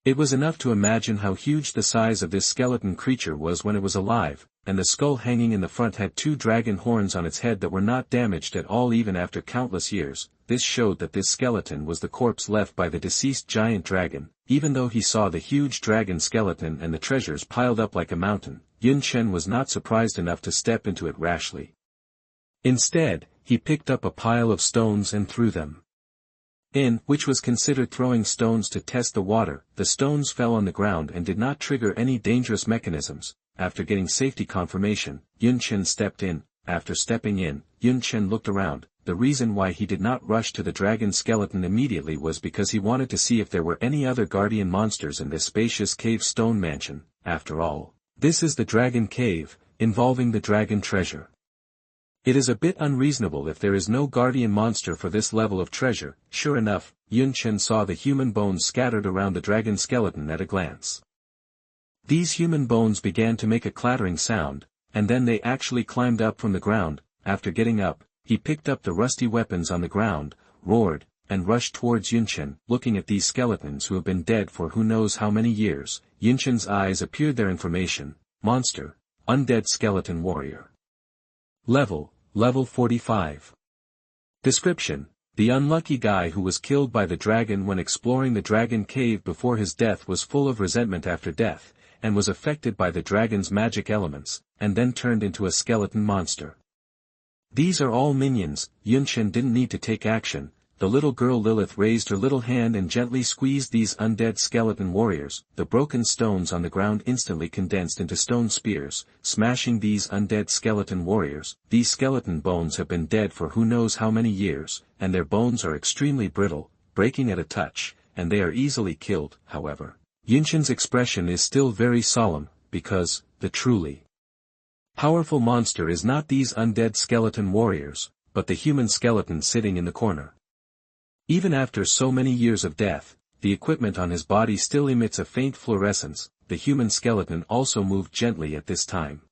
It was enough to imagine how huge the size of this skeleton creature was when it was alive, and the skull hanging in the front had 2 dragon horns on its head that were not damaged at all even after countless years. This showed that this skeleton was the corpse left by the deceased giant dragon. Even though he saw the huge dragon skeleton and the treasures piled up like a mountain, Yun Chen was not surprised enough to step into it rashly. Instead, he picked up a pile of stones and threw them in, which was considered throwing stones to test the water. The stones fell on the ground and did not trigger any dangerous mechanisms. After getting safety confirmation, Yun Chen stepped in. After stepping in, Yun Chen looked around. The reason why he did not rush to the dragon skeleton immediately was because he wanted to see if there were any other guardian monsters in this spacious cave stone mansion. After all, this is the dragon cave, involving the dragon treasure. It is a bit unreasonable if there is no guardian monster for this level of treasure. Sure enough, Yun Chen saw the human bones scattered around the dragon skeleton at a glance. These human bones began to make a clattering sound, and then they actually climbed up from the ground. After getting up, he picked up the rusty weapons on the ground, roared, and rushed towards Yunchen. Looking at these skeletons who have been dead for who knows how many years, Yunchen's eyes appeared their information: monster, undead skeleton warrior. Level 45. Description: the unlucky guy who was killed by the dragon when exploring the dragon cave before his death was full of resentment after death, and was affected by the dragon's magic elements, and then turned into a skeleton monster. These are all minions. Yunchen didn't need to take action. The little girl Lilith raised her little hand and gently squeezed these undead skeleton warriors. The broken stones on the ground instantly condensed into stone spears, smashing these undead skeleton warriors. These skeleton bones have been dead for who knows how many years, and their bones are extremely brittle, breaking at a touch, and they are easily killed. However, Yunchen's expression is still very solemn, because the truly powerful monster is not these undead skeleton warriors, but the human skeleton sitting in the corner. Even after so many years of death, the equipment on his body still emits a faint fluorescence. The human skeleton also moved gently at this time.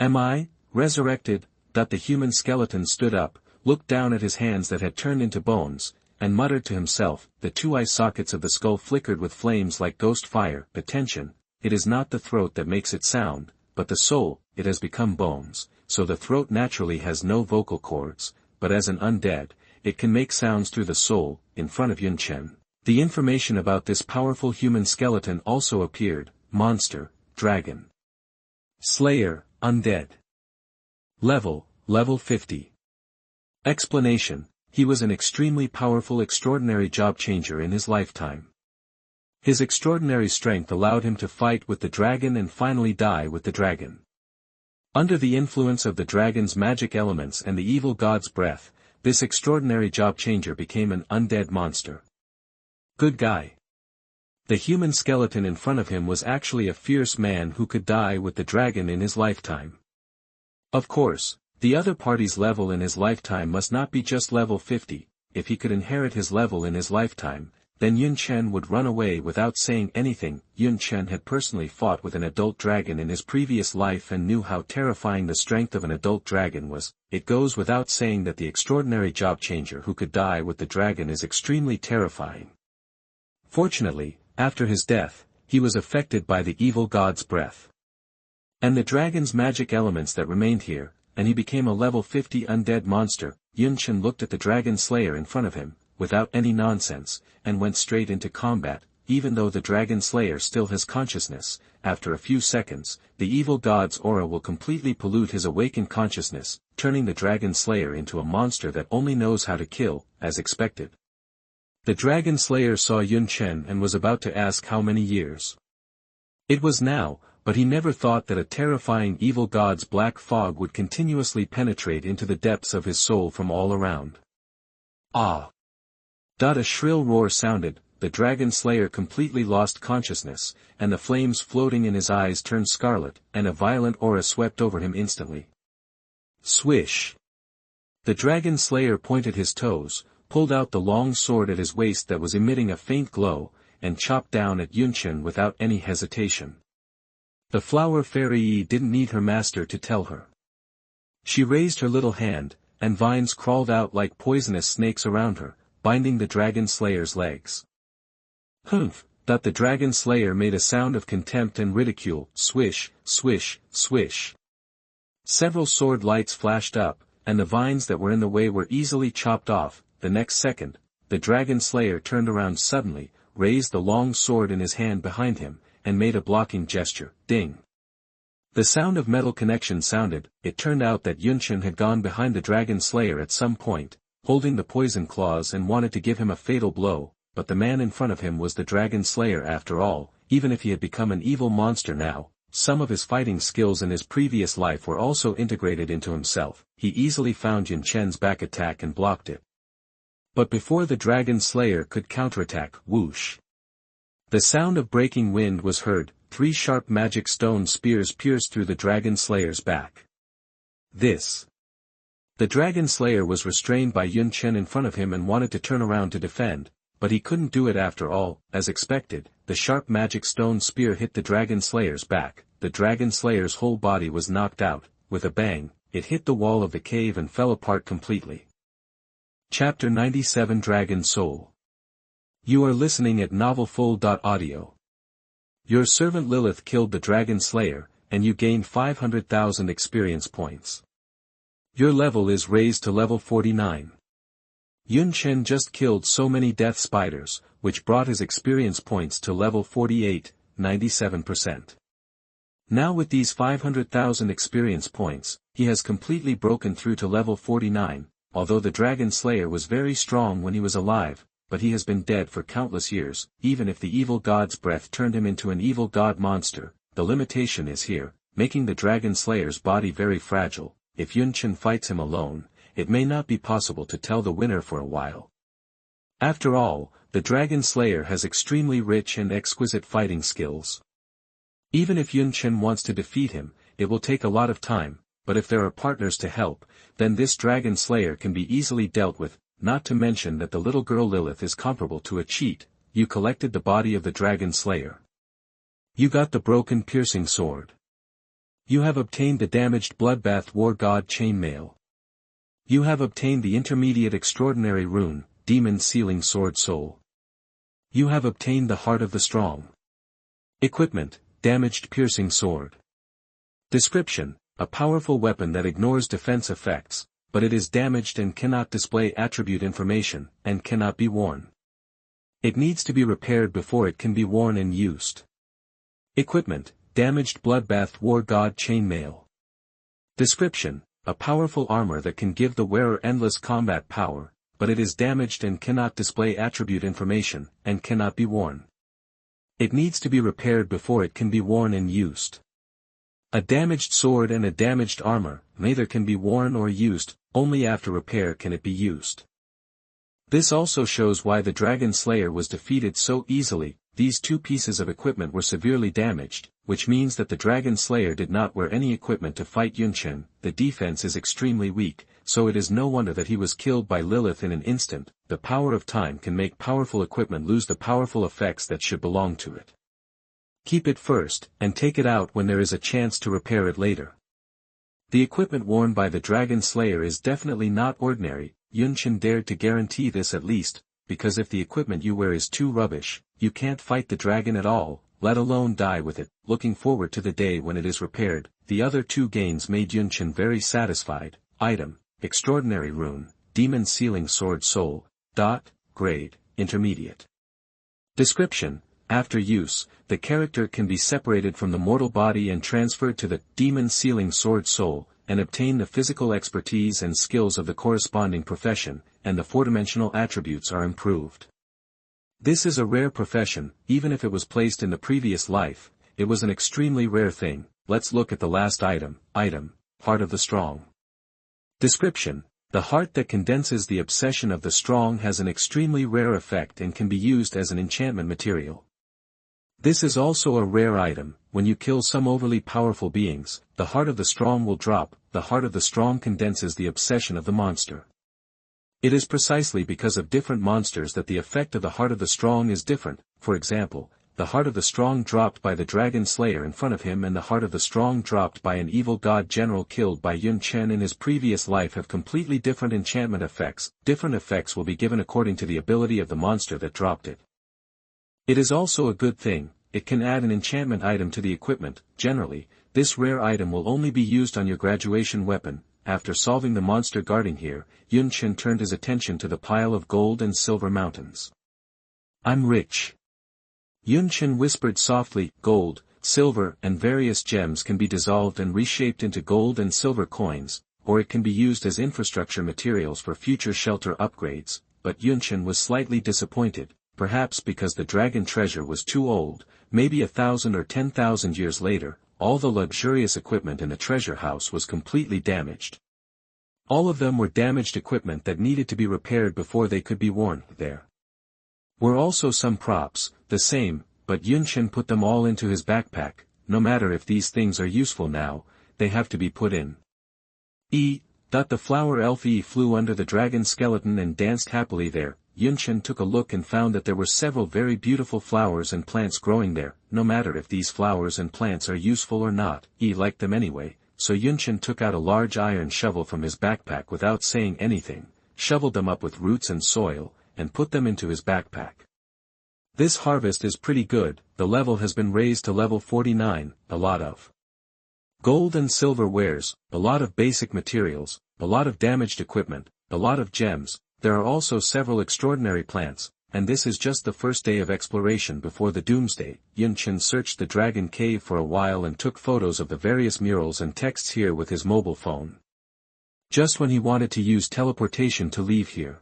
Am I resurrected? The human skeleton stood up, looked down at his hands that had turned into bones, and muttered to himself. The 2 eye sockets of the skull flickered with flames like ghost fire. Attention, it is not the throat that makes it sound, but the soul. It has become bones, so the throat naturally has no vocal cords, but as an undead, it can make sounds through the soul. In front of Yunchen, the information about this powerful human skeleton also appeared: monster, dragon slayer, undead. Level 50. Explanation: he was an extremely powerful extraordinary job changer in his lifetime. His extraordinary strength allowed him to fight with the dragon and finally die with the dragon. Under the influence of the dragon's magic elements and the evil god's breath, this extraordinary job changer became an undead monster. Good guy. The human skeleton in front of him was actually a fierce man who could die with the dragon in his lifetime. Of course, the other party's level in his lifetime must not be just level 50. If he could inherit his level in his lifetime, then Yun Chen would run away without saying anything. Yun Chen had personally fought with an adult dragon in his previous life and knew how terrifying the strength of an adult dragon was. It goes without saying that the extraordinary job changer who could die with the dragon is extremely terrifying. Fortunately, after his death, he was affected by the evil god's breath and the dragon's magic elements that remained here, and he became a level 50 undead monster. Yun Chen looked at the dragon slayer in front of him, without any nonsense, and went straight into combat. Even though the dragon slayer still has consciousness, after a few seconds, the evil god's aura will completely pollute his awakened consciousness, turning the dragon slayer into a monster that only knows how to kill, as expected. The dragon slayer saw Yun Chen and was about to ask how many years. It was now, but he never thought that a terrifying evil god's black fog would continuously penetrate into the depths of his soul from all around. Ah! A shrill roar sounded, the dragon slayer completely lost consciousness, and the flames floating in his eyes turned scarlet, and a violent aura swept over him instantly. Swish! The dragon slayer pointed his toes, pulled out the long sword at his waist that was emitting a faint glow, and chopped down at Yun Chen without any hesitation. The flower fairy didn't need her master to tell her. She raised her little hand, and vines crawled out like poisonous snakes around her, binding the dragon slayer's legs. Humph! The dragon slayer made a sound of contempt and ridicule. Swish, swish, swish. Several sword lights flashed up, and the vines that were in the way were easily chopped off. The next second, the dragon slayer turned around suddenly, raised the long sword in his hand behind him, and made a blocking gesture. Ding! The sound of metal connection sounded. It turned out that Yun Chen had gone behind the dragon slayer at some point, holding the poison claws, and wanted to give him a fatal blow, but the man in front of him was the dragon slayer after all. Even if he had become an evil monster now, some of his fighting skills in his previous life were also integrated into himself. He easily found Yun Chen's back attack and blocked it. But before the dragon slayer could counterattack, whoosh! The sound of breaking wind was heard. 3 sharp magic stone spears pierced through the dragon slayer's back. The dragon slayer was restrained by Yun Chen in front of him and wanted to turn around to defend, but he couldn't do it after all. As expected, the sharp magic stone spear hit the dragon slayer's back. The dragon slayer's whole body was knocked out. With a bang, it hit the wall of the cave and fell apart completely. Chapter 97 Dragon Soul. You are listening at novelfull.audio. Your servant Lilith killed the dragon slayer, and you gained 500,000 experience points. Your level is raised to level 49. Yun Chen just killed so many death spiders, which brought his experience points to level 48, 97%. Now with these 500,000 experience points, he has completely broken through to level 49, although the dragon slayer was very strong when he was alive, but he has been dead for countless years. Even if the evil god's breath turned him into an evil god monster, the limitation is here, making the dragon slayer's body very fragile. If Yun Chen fights him alone, it may not be possible to tell the winner for a while. After all, the dragon slayer has extremely rich and exquisite fighting skills. Even if Yun Chen wants to defeat him, it will take a lot of time, but if there are partners to help, then this dragon slayer can be easily dealt with. Not to mention that the little girl Lilith is comparable to a cheat. You collected the body of the dragon slayer. You got the broken piercing sword. You have obtained the damaged bloodbath war god chainmail. You have obtained the intermediate extraordinary rune, demon sealing sword soul. You have obtained the heart of the strong. Equipment, damaged piercing sword. Description, a powerful weapon that ignores defense effects, but it is damaged and cannot display attribute information, and cannot be worn. It needs to be repaired before it can be worn and used. Equipment, damaged bloodbath war god chainmail. Description, a powerful armor that can give the wearer endless combat power, but it is damaged and cannot display attribute information, and cannot be worn. It needs to be repaired before it can be worn and used. A damaged sword and a damaged armor, neither can be worn or used, only after repair can it be used. This also shows why the dragon slayer was defeated so easily. These 2 pieces of equipment were severely damaged, which means that the dragon slayer did not wear any equipment to fight Yun Chen. The defense is extremely weak, so it is no wonder that he was killed by Lilith in an instant. The power of time can make powerful equipment lose the powerful effects that should belong to it. Keep it first, and take it out when there is a chance to repair it later. The equipment worn by the Dragon Slayer is definitely not ordinary. Yunchen dared to guarantee this at least, because if the equipment you wear is too rubbish, you can't fight the dragon at all, let alone die with it. Looking forward to the day when it is repaired. The other two gains made Yunchen very satisfied. Item: Extraordinary Rune, Demon Sealing Sword Soul. Grade: Intermediate. Description: After use, the character can be separated from the mortal body and transferred to the Demon Sealing Sword Soul, and obtain the physical expertise and skills of the corresponding profession, and the four-dimensional attributes are improved. This is a rare profession. Even if it was placed in the previous life, it was an extremely rare thing. Let's look at the last item. Item: Heart of the Strong. Description: The heart that condenses the obsession of the strong has an extremely rare effect and can be used as an enchantment material. This is also a rare item. When you kill some overly powerful beings, the heart of the strong will drop. The heart of the strong condenses the obsession of the monster. It is precisely because of different monsters that the effect of the heart of the strong is different. For example, the heart of the strong dropped by the Dragon Slayer in front of him and the heart of the strong dropped by an evil god general killed by Yun Chen in his previous life have completely different enchantment effects. Different effects will be given according to the ability of the monster that dropped it. It is also a good thing. It can add an enchantment item to the equipment. Generally, this rare item will only be used on your graduation weapon. After solving the monster guarding here, Yun Chen turned his attention to the pile of gold and silver mountains. I'm rich. Yun Chen whispered softly. Gold, silver, and various gems can be dissolved and reshaped into gold and silver coins, or it can be used as infrastructure materials for future shelter upgrades. But Yun Chen was slightly disappointed, perhaps because the dragon treasure was too old. Maybe 1,000 or 10,000 years later, all the luxurious equipment in the treasure house was completely damaged. All of them were damaged equipment that needed to be repaired before they could be worn. There were also some props, the same, but Yun Chen put them all into his backpack. No matter if these things are useful now, they have to be put in. The flower elf flew under the dragon skeleton and danced happily there. Yun Chen took a look and found that there were several very beautiful flowers and plants growing there. No matter if these flowers and plants are useful or not, he liked them anyway, so Yun Chen took out a large iron shovel from his backpack without saying anything, shoveled them up with roots and soil, and put them into his backpack. This harvest is pretty good. The level has been raised to level 49, a lot of gold and silver wares, a lot of basic materials, a lot of damaged equipment, a lot of gems. There are also several extraordinary plants, and this is just the first day of exploration before the doomsday. Yun Chen searched the dragon cave for a while and took photos of the various murals and texts here with his mobile phone. Just when he wanted to use teleportation to leave here.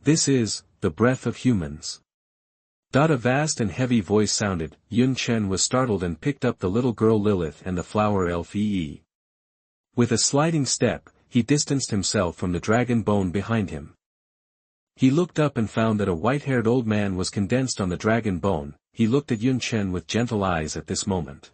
This is the breath of humans. A vast and heavy voice sounded. Yun Chen was startled and picked up the little girl Lilith and the flower elf Yi. With a sliding step, he distanced himself from the dragon bone behind him. He looked up and found that a white-haired old man was condensed on the dragon bone. He looked at Yun Chen with gentle eyes at this moment.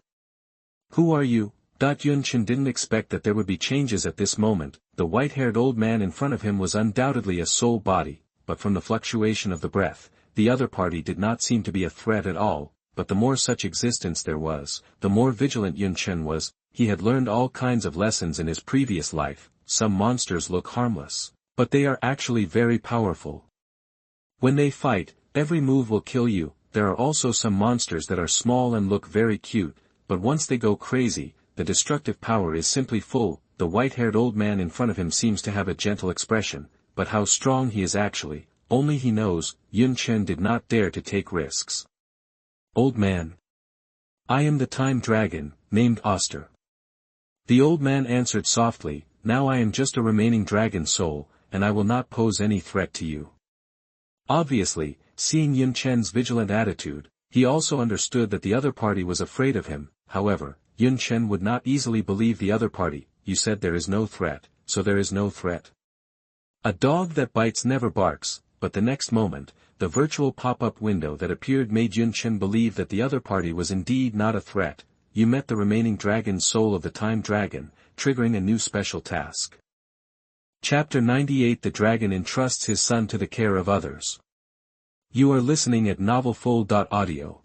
Who are you? Yun Chen didn't expect that there would be changes at this moment. The white-haired old man in front of him was undoubtedly a soul body, but from the fluctuation of the breath, the other party did not seem to be a threat at all. But the more such existence there was, the more vigilant Yun Chen was. He had learned all kinds of lessons in his previous life. Some monsters look harmless, but they are actually very powerful. When they fight, every move will kill you. There are also some monsters that are small and look very cute, but once they go crazy, the destructive power is simply full. The white-haired old man in front of him seems to have a gentle expression, but how strong he is actually, only he knows. Yun Chen did not dare to take risks. Old man. I am the time dragon, named Oster. The old man answered softly. Now I am just a remaining dragon soul, and I will not pose any threat to you. Obviously, seeing Yun Chen's vigilant attitude, he also understood that the other party was afraid of him. However, Yun Chen would not easily believe the other party. You said there is no threat, so there is no threat. A dog that bites never barks, but the next moment, the virtual pop-up window that appeared made Yun Chen believe that the other party was indeed not a threat. You met the remaining dragon soul of the time dragon, triggering a new special task. Chapter 98 The Dragon Entrusts His Son to the Care of Others. You are listening at novelfull.audio.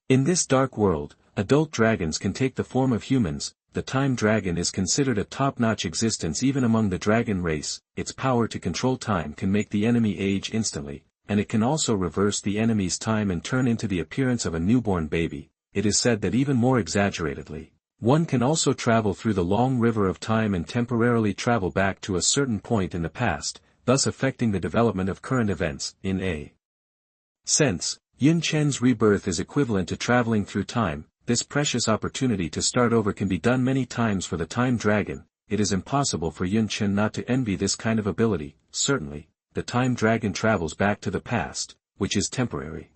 In this dark world, adult dragons can take the form of humans. The time dragon is considered a top-notch existence even among the dragon race. Its power to control time can make the enemy age instantly, and it can also reverse the enemy's time and turn into the appearance of a newborn baby. It is said that even more exaggeratedly, one can also travel through the long river of time and temporarily travel back to a certain point in the past, thus affecting the development of current events. In a sense, Yun Chen's rebirth is equivalent to traveling through time. This precious opportunity to start over can be done many times for the time dragon. It is impossible for Yun Chen not to envy this kind of ability. Certainly, the time dragon travels back to the past, which is temporary.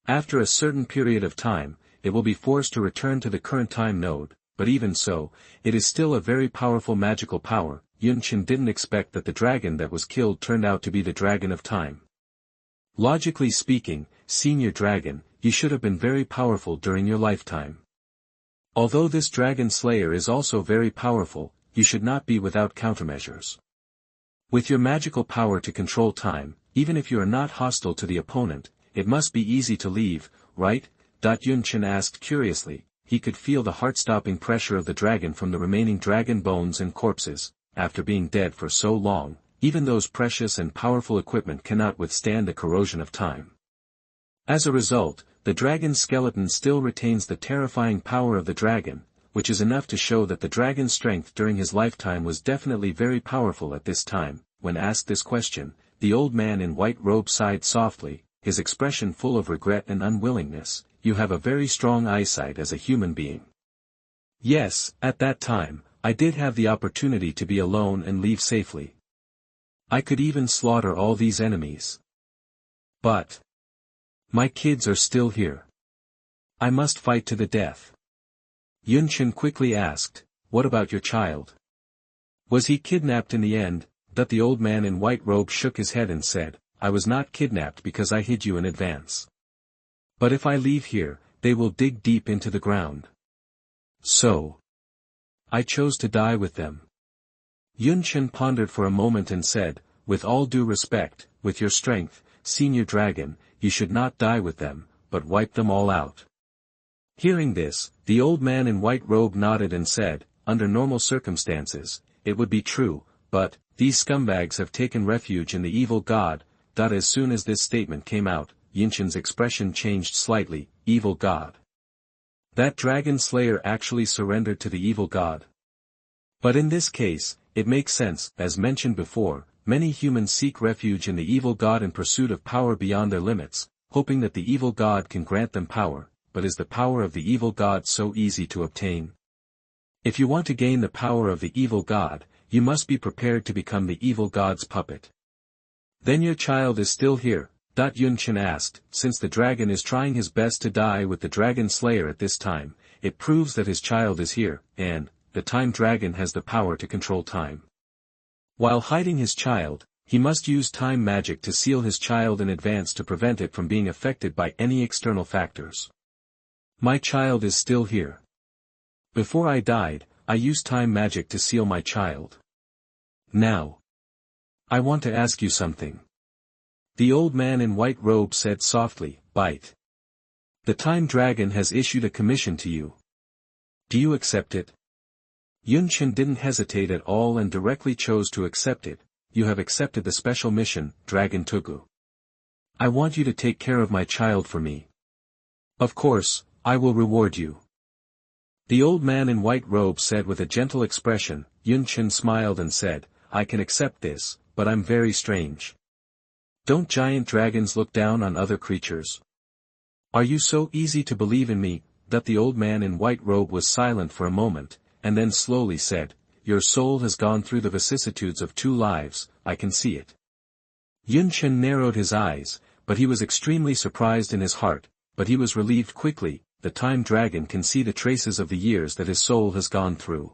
After a certain period of time, it will be forced to return to the current time node, but even so, it is still a very powerful magical power. Yun Chen didn't expect that the dragon that was killed turned out to be the dragon of time. Logically speaking, senior dragon, you should have been very powerful during your lifetime. Although this dragon slayer is also very powerful, you should not be without countermeasures. With your magical power to control time, even if you are not hostile to the opponent, it must be easy to leave, right? Yun Chen asked curiously. He could feel the heart-stopping pressure of the dragon from the remaining dragon bones and corpses. After being dead for so long, even those precious and powerful equipment cannot withstand the corrosion of time. As a result, the dragon's skeleton still retains the terrifying power of the dragon, which is enough to show that the dragon's strength during his lifetime was definitely very powerful at this time. When asked this question, the old man in white robe sighed softly, his expression full of regret and unwillingness. You have a very strong eyesight as a human being. Yes, at that time, I did have the opportunity to be alone and leave safely. I could even slaughter all these enemies. But my kids are still here. I must fight to the death. Yun Chen quickly asked, what about your child? Was he kidnapped in the end? The old man in white robe shook his head and said, I was not kidnapped because I hid you in advance. But if I leave here, they will dig deep into the ground. So I chose to die with them. Yun Chen pondered for a moment and said, with all due respect, with your strength, senior dragon, you should not die with them, but wipe them all out. Hearing this, the old man in white robe nodded and said, under normal circumstances, it would be true, but these scumbags have taken refuge in the evil god. As soon as this statement came out, Yun Chen's expression changed slightly. Evil god. That dragon slayer actually surrendered to the evil god. But in this case, it makes sense. As mentioned before, many humans seek refuge in the evil god in pursuit of power beyond their limits, hoping that the evil god can grant them power. But is the power of the evil god so easy to obtain? If you want to gain the power of the evil god, you must be prepared to become the evil god's puppet. Then your child is still here? Yun Chen asked. Since the dragon is trying his best to die with the dragon slayer at this time, it proves that his child is here, and the time dragon has the power to control time. While hiding his child, he must use time magic to seal his child in advance to prevent it from being affected by any external factors. My child is still here. Before I died, I used time magic to seal my child. Now, I want to ask you something. The old man in white robe said softly, bite. The time dragon has issued a commission to you. Do you accept it? Yun Chen didn't hesitate at all and directly chose to accept it. You have accepted the special mission, Dragon Tugu. I want you to take care of my child for me. Of course, I will reward you. The old man in white robe said with a gentle expression. Yun Chen smiled and said, I can accept this, but I'm very strange. Don't giant dragons look down on other creatures? Are you so easy to believe in me? The old man in white robe was silent for a moment, and then slowly said, your soul has gone through the vicissitudes of 2 lives, I can see it. Yun Chen narrowed his eyes, but he was extremely surprised in his heart, but he was relieved quickly. The time dragon can see the traces of the years that his soul has gone through.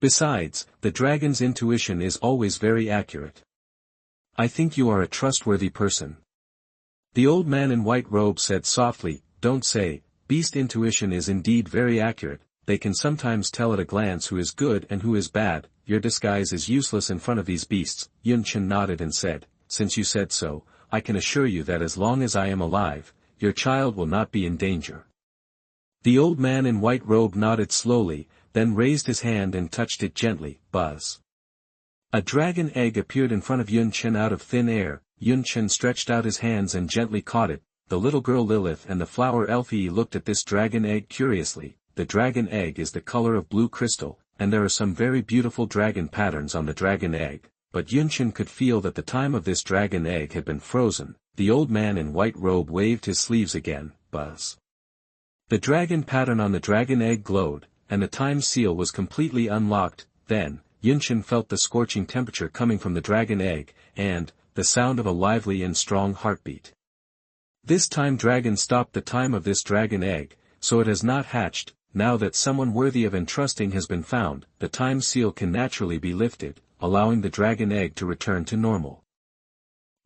Besides, the dragon's intuition is always very accurate. I think you are a trustworthy person. The old man in white robe said softly, don't say, beast intuition is indeed very accurate. they can sometimes tell at a glance who is good and who is bad. Your disguise is useless in front of these beasts. Yun Chen nodded and said, since you said so, I can assure you that as long as I am alive, your child will not be in danger. The old man in white robe nodded slowly, then raised his hand and touched it gently. Buzz. A dragon egg appeared in front of Yun Chen out of thin air. Yun Chen stretched out his hands and gently caught it. The little girl Lilith and the flower Elfie looked at this dragon egg curiously. The dragon egg is the color of blue crystal, and there are some very beautiful dragon patterns on the dragon egg, but Yun Chen could feel that the time of this dragon egg had been frozen. The old man in white robe waved his sleeves again. Buzz. The dragon pattern on the dragon egg glowed, and the time seal was completely unlocked. Then, Yun Chen felt the scorching temperature coming from the dragon egg, and the sound of a lively and strong heartbeat. This time dragon stopped the time of this dragon egg, so it has not hatched. Now that someone worthy of entrusting has been found, the time seal can naturally be lifted, allowing the dragon egg to return to normal.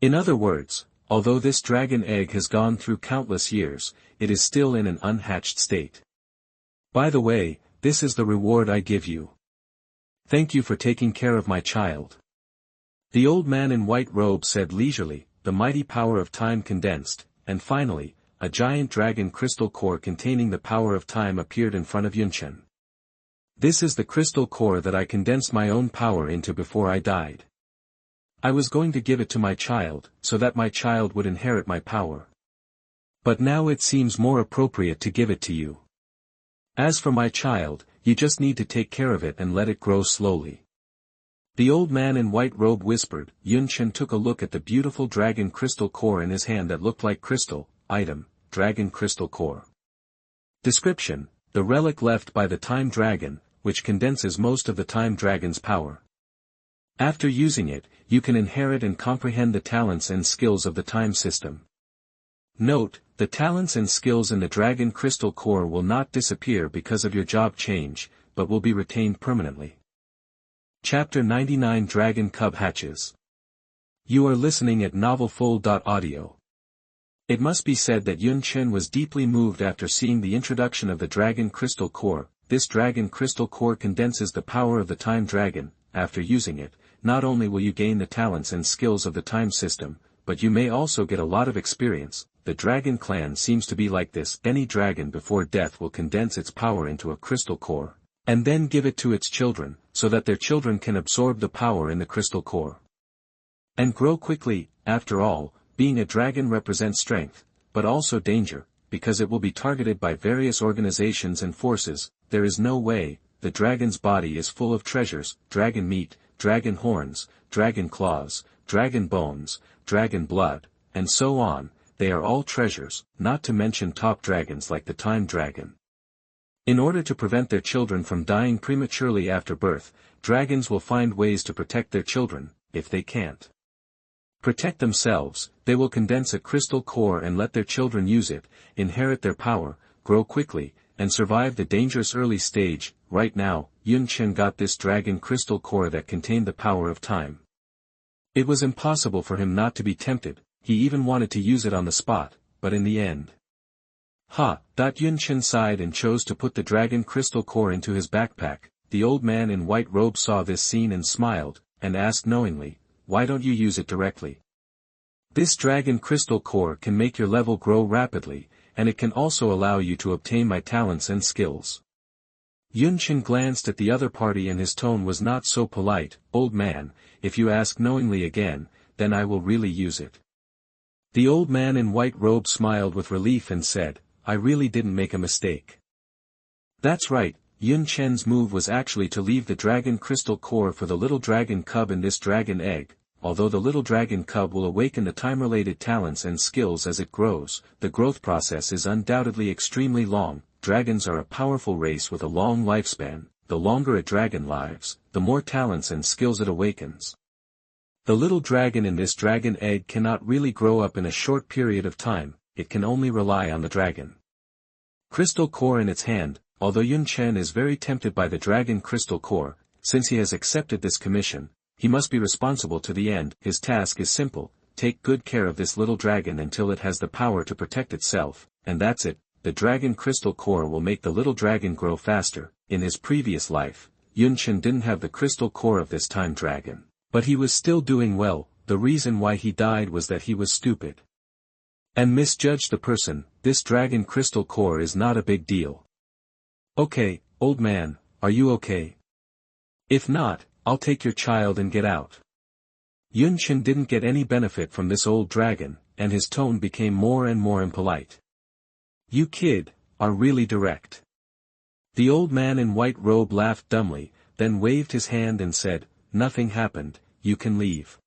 In other words, although this dragon egg has gone through countless years, it is still in an unhatched state. By the way, this is the reward I give you. Thank you for taking care of my child. The old man in white robe said leisurely. The mighty power of time condensed, and finally, a giant dragon crystal core containing the power of time appeared in front of Yun Chen. This is the crystal core that I condensed my own power into before I died. I was going to give it to my child, so that my child would inherit my power. But now it seems more appropriate to give it to you. As for my child, you just need to take care of it and let it grow slowly. The old man in white robe whispered. Yun Chen took a look at the beautiful dragon crystal core in his hand that looked like crystal. Item, Dragon Crystal Core. Description, the relic left by the Time Dragon, which condenses most of the Time Dragon's power. After using it, you can inherit and comprehend the talents and skills of the Time system. Note, the talents and skills in the Dragon Crystal Core will not disappear because of your job change, but will be retained permanently. Chapter 99 Dragon Cub Hatches. You are listening at novelfull.audio. It must be said that Yun Chen was deeply moved after seeing the introduction of the Dragon Crystal Core. This Dragon Crystal Core condenses the power of the Time Dragon. After using it, not only will you gain the talents and skills of the Time system, but you may also get a lot of experience. The Dragon Clan seems to be like this. Any dragon before death will condense its power into a crystal core, and then give it to its children, so that their children can absorb the power in the crystal core and grow quickly. After all, being a dragon represents strength, but also danger, because it will be targeted by various organizations and forces. There is no way. The dragon's body is full of treasures: dragon meat, dragon horns, dragon claws, dragon bones, dragon blood, and so on. They are all treasures, not to mention top dragons like the Time Dragon. In order to prevent their children from dying prematurely after birth, dragons will find ways to protect their children. If they can't protect themselves, they will condense a crystal core and let their children use it, inherit their power, grow quickly, and survive the dangerous early stage. Right now, Yun Chen got this dragon crystal core that contained the power of time. It was impossible for him not to be tempted. He even wanted to use it on the spot, but in the end. Yun Chen sighed and chose to put the dragon crystal core into his backpack. The old man in white robe saw this scene and smiled, and asked knowingly, "Why don't you use it directly? This dragon crystal core can make your level grow rapidly, and it can also allow you to obtain my talents and skills." Yun Chen glanced at the other party and his tone was not so polite. "Old man, if you ask knowingly again, then I will really use it." The old man in white robe smiled with relief and said, "I really didn't make a mistake." That's right. Yun Chen's move was actually to leave the dragon crystal core for the little dragon cub in this dragon egg. Although the little dragon cub will awaken the time-related talents and skills as it grows, the growth process is undoubtedly extremely long. Dragons are a powerful race with a long lifespan. The longer a dragon lives, the more talents and skills it awakens. The little dragon in this dragon egg cannot really grow up in a short period of time. It can only rely on the dragon crystal core in its hand. Although Yun Chen is very tempted by the dragon crystal core, since he has accepted this commission, he must be responsible to the end. His task is simple: take good care of this little dragon until it has the power to protect itself, and that's it. the dragon crystal core will make the little dragon grow faster. In his previous life, Yunchen didn't have the crystal core of this time dragon, but he was still doing well. The reason why he died was that he was stupid and misjudged the person. This dragon crystal core is not a big deal. Okay, old man, are you okay? If not, I'll take your child and get out. Yunchen didn't get any benefit from this old dragon, and his tone became more and more impolite. You kid, are really direct. The old man in white robe laughed dumbly, then waved his hand and said, nothing happened, you can leave.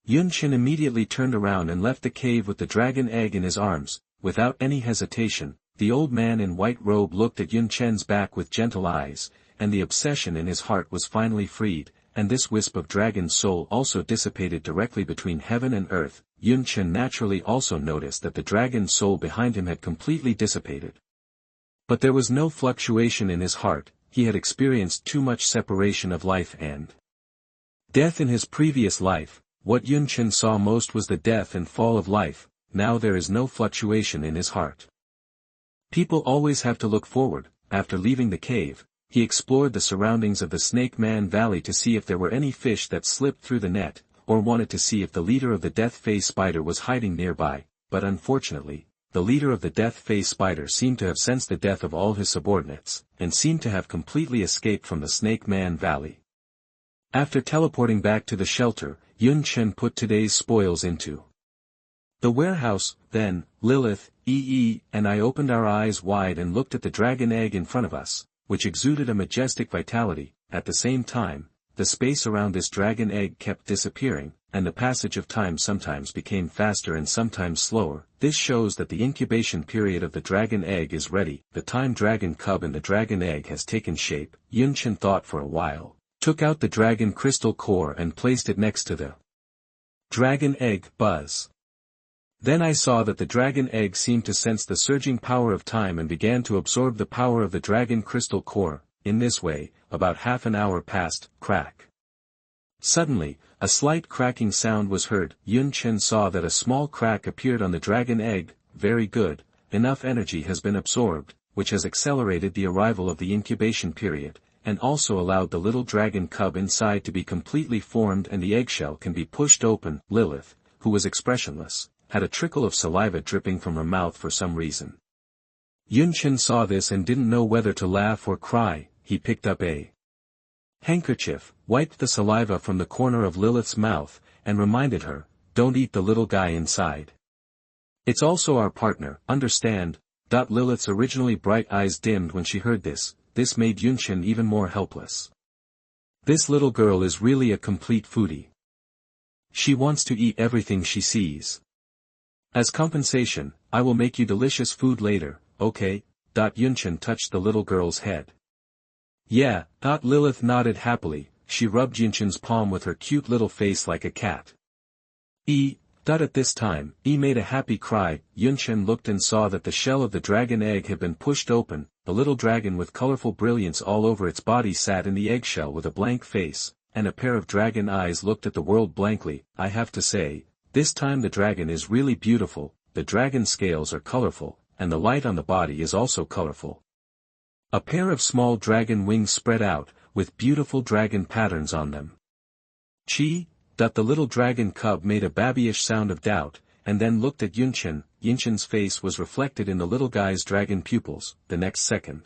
Yunchen immediately turned around and left the cave with the dragon egg in his arms. Without any hesitation, the old man in white robe looked at Yunchen's back with gentle eyes, and the obsession in his heart was finally freed, and this wisp of dragon soul also dissipated directly between heaven and earth. Yunchen naturally also noticed that the dragon soul behind him had completely dissipated. But there was no fluctuation in his heart. He had experienced too much separation of life and death in his previous life. What Yunchen saw most was the death and fall of life. Now there is no fluctuation in his heart. People always have to look forward. After leaving the cave, he explored the surroundings of the Snake Man Valley to see if there were any fish that slipped through the net, or wanted to see if the leader of the Death Face Spider was hiding nearby, but unfortunately, the leader of the Death Face Spider seemed to have sensed the death of all his subordinates, and seemed to have completely escaped from the Snake Man Valley. After teleporting back to the shelter, Yunchen put today's spoils into the warehouse. Then, Lilith, and I opened our eyes wide and looked at the dragon egg in front of us, which exuded a majestic vitality. At the same time, the space around this dragon egg kept disappearing, and the passage of time sometimes became faster and sometimes slower. This shows that the incubation period of the dragon egg is ready. The time dragon cub in the dragon egg has taken shape. Yunchen thought for a while, took out the dragon crystal core and placed it next to the dragon egg. Buzz. Then I saw that the dragon egg seemed to sense the surging power of time and began to absorb the power of the dragon crystal core. In this way, about half an hour passed. Crack. Suddenly, a slight cracking sound was heard. Yunchen saw that a small crack appeared on the dragon egg. Very good, enough energy has been absorbed, which has accelerated the arrival of the incubation period, and also allowed the little dragon cub inside to be completely formed and the eggshell can be pushed open. Lilith, who was expressionless, had a trickle of saliva dripping from her mouth for some reason. Yunchen saw this and didn't know whether to laugh or cry. He picked up a handkerchief, wiped the saliva from the corner of Lilith's mouth, and reminded her, don't eat the little guy inside. It's also our partner, understand? Lilith's originally bright eyes dimmed when she heard this. This made Yunchen even more helpless. This little girl is really a complete foodie. She wants to eat everything she sees. As compensation, I will make you delicious food later, okay? Yunchen touched the little girl's head. Yeah. Lilith nodded happily. She rubbed Yunchen's palm with her cute little face like a cat. At this time, made a happy cry. Yunchen looked and saw that the shell of the dragon egg had been pushed open. The little dragon with colorful brilliance all over its body sat in the eggshell with a blank face, and a pair of dragon eyes looked at the world blankly. I have to say, this time the dragon is really beautiful. The dragon scales are colorful, and the light on the body is also colorful. A pair of small dragon wings spread out, with beautiful dragon patterns on them. Chi. The little dragon cub made a babyish sound of doubt, and then looked at Yunchen. Yunchen's face was reflected in the little guy's dragon pupils. The next second,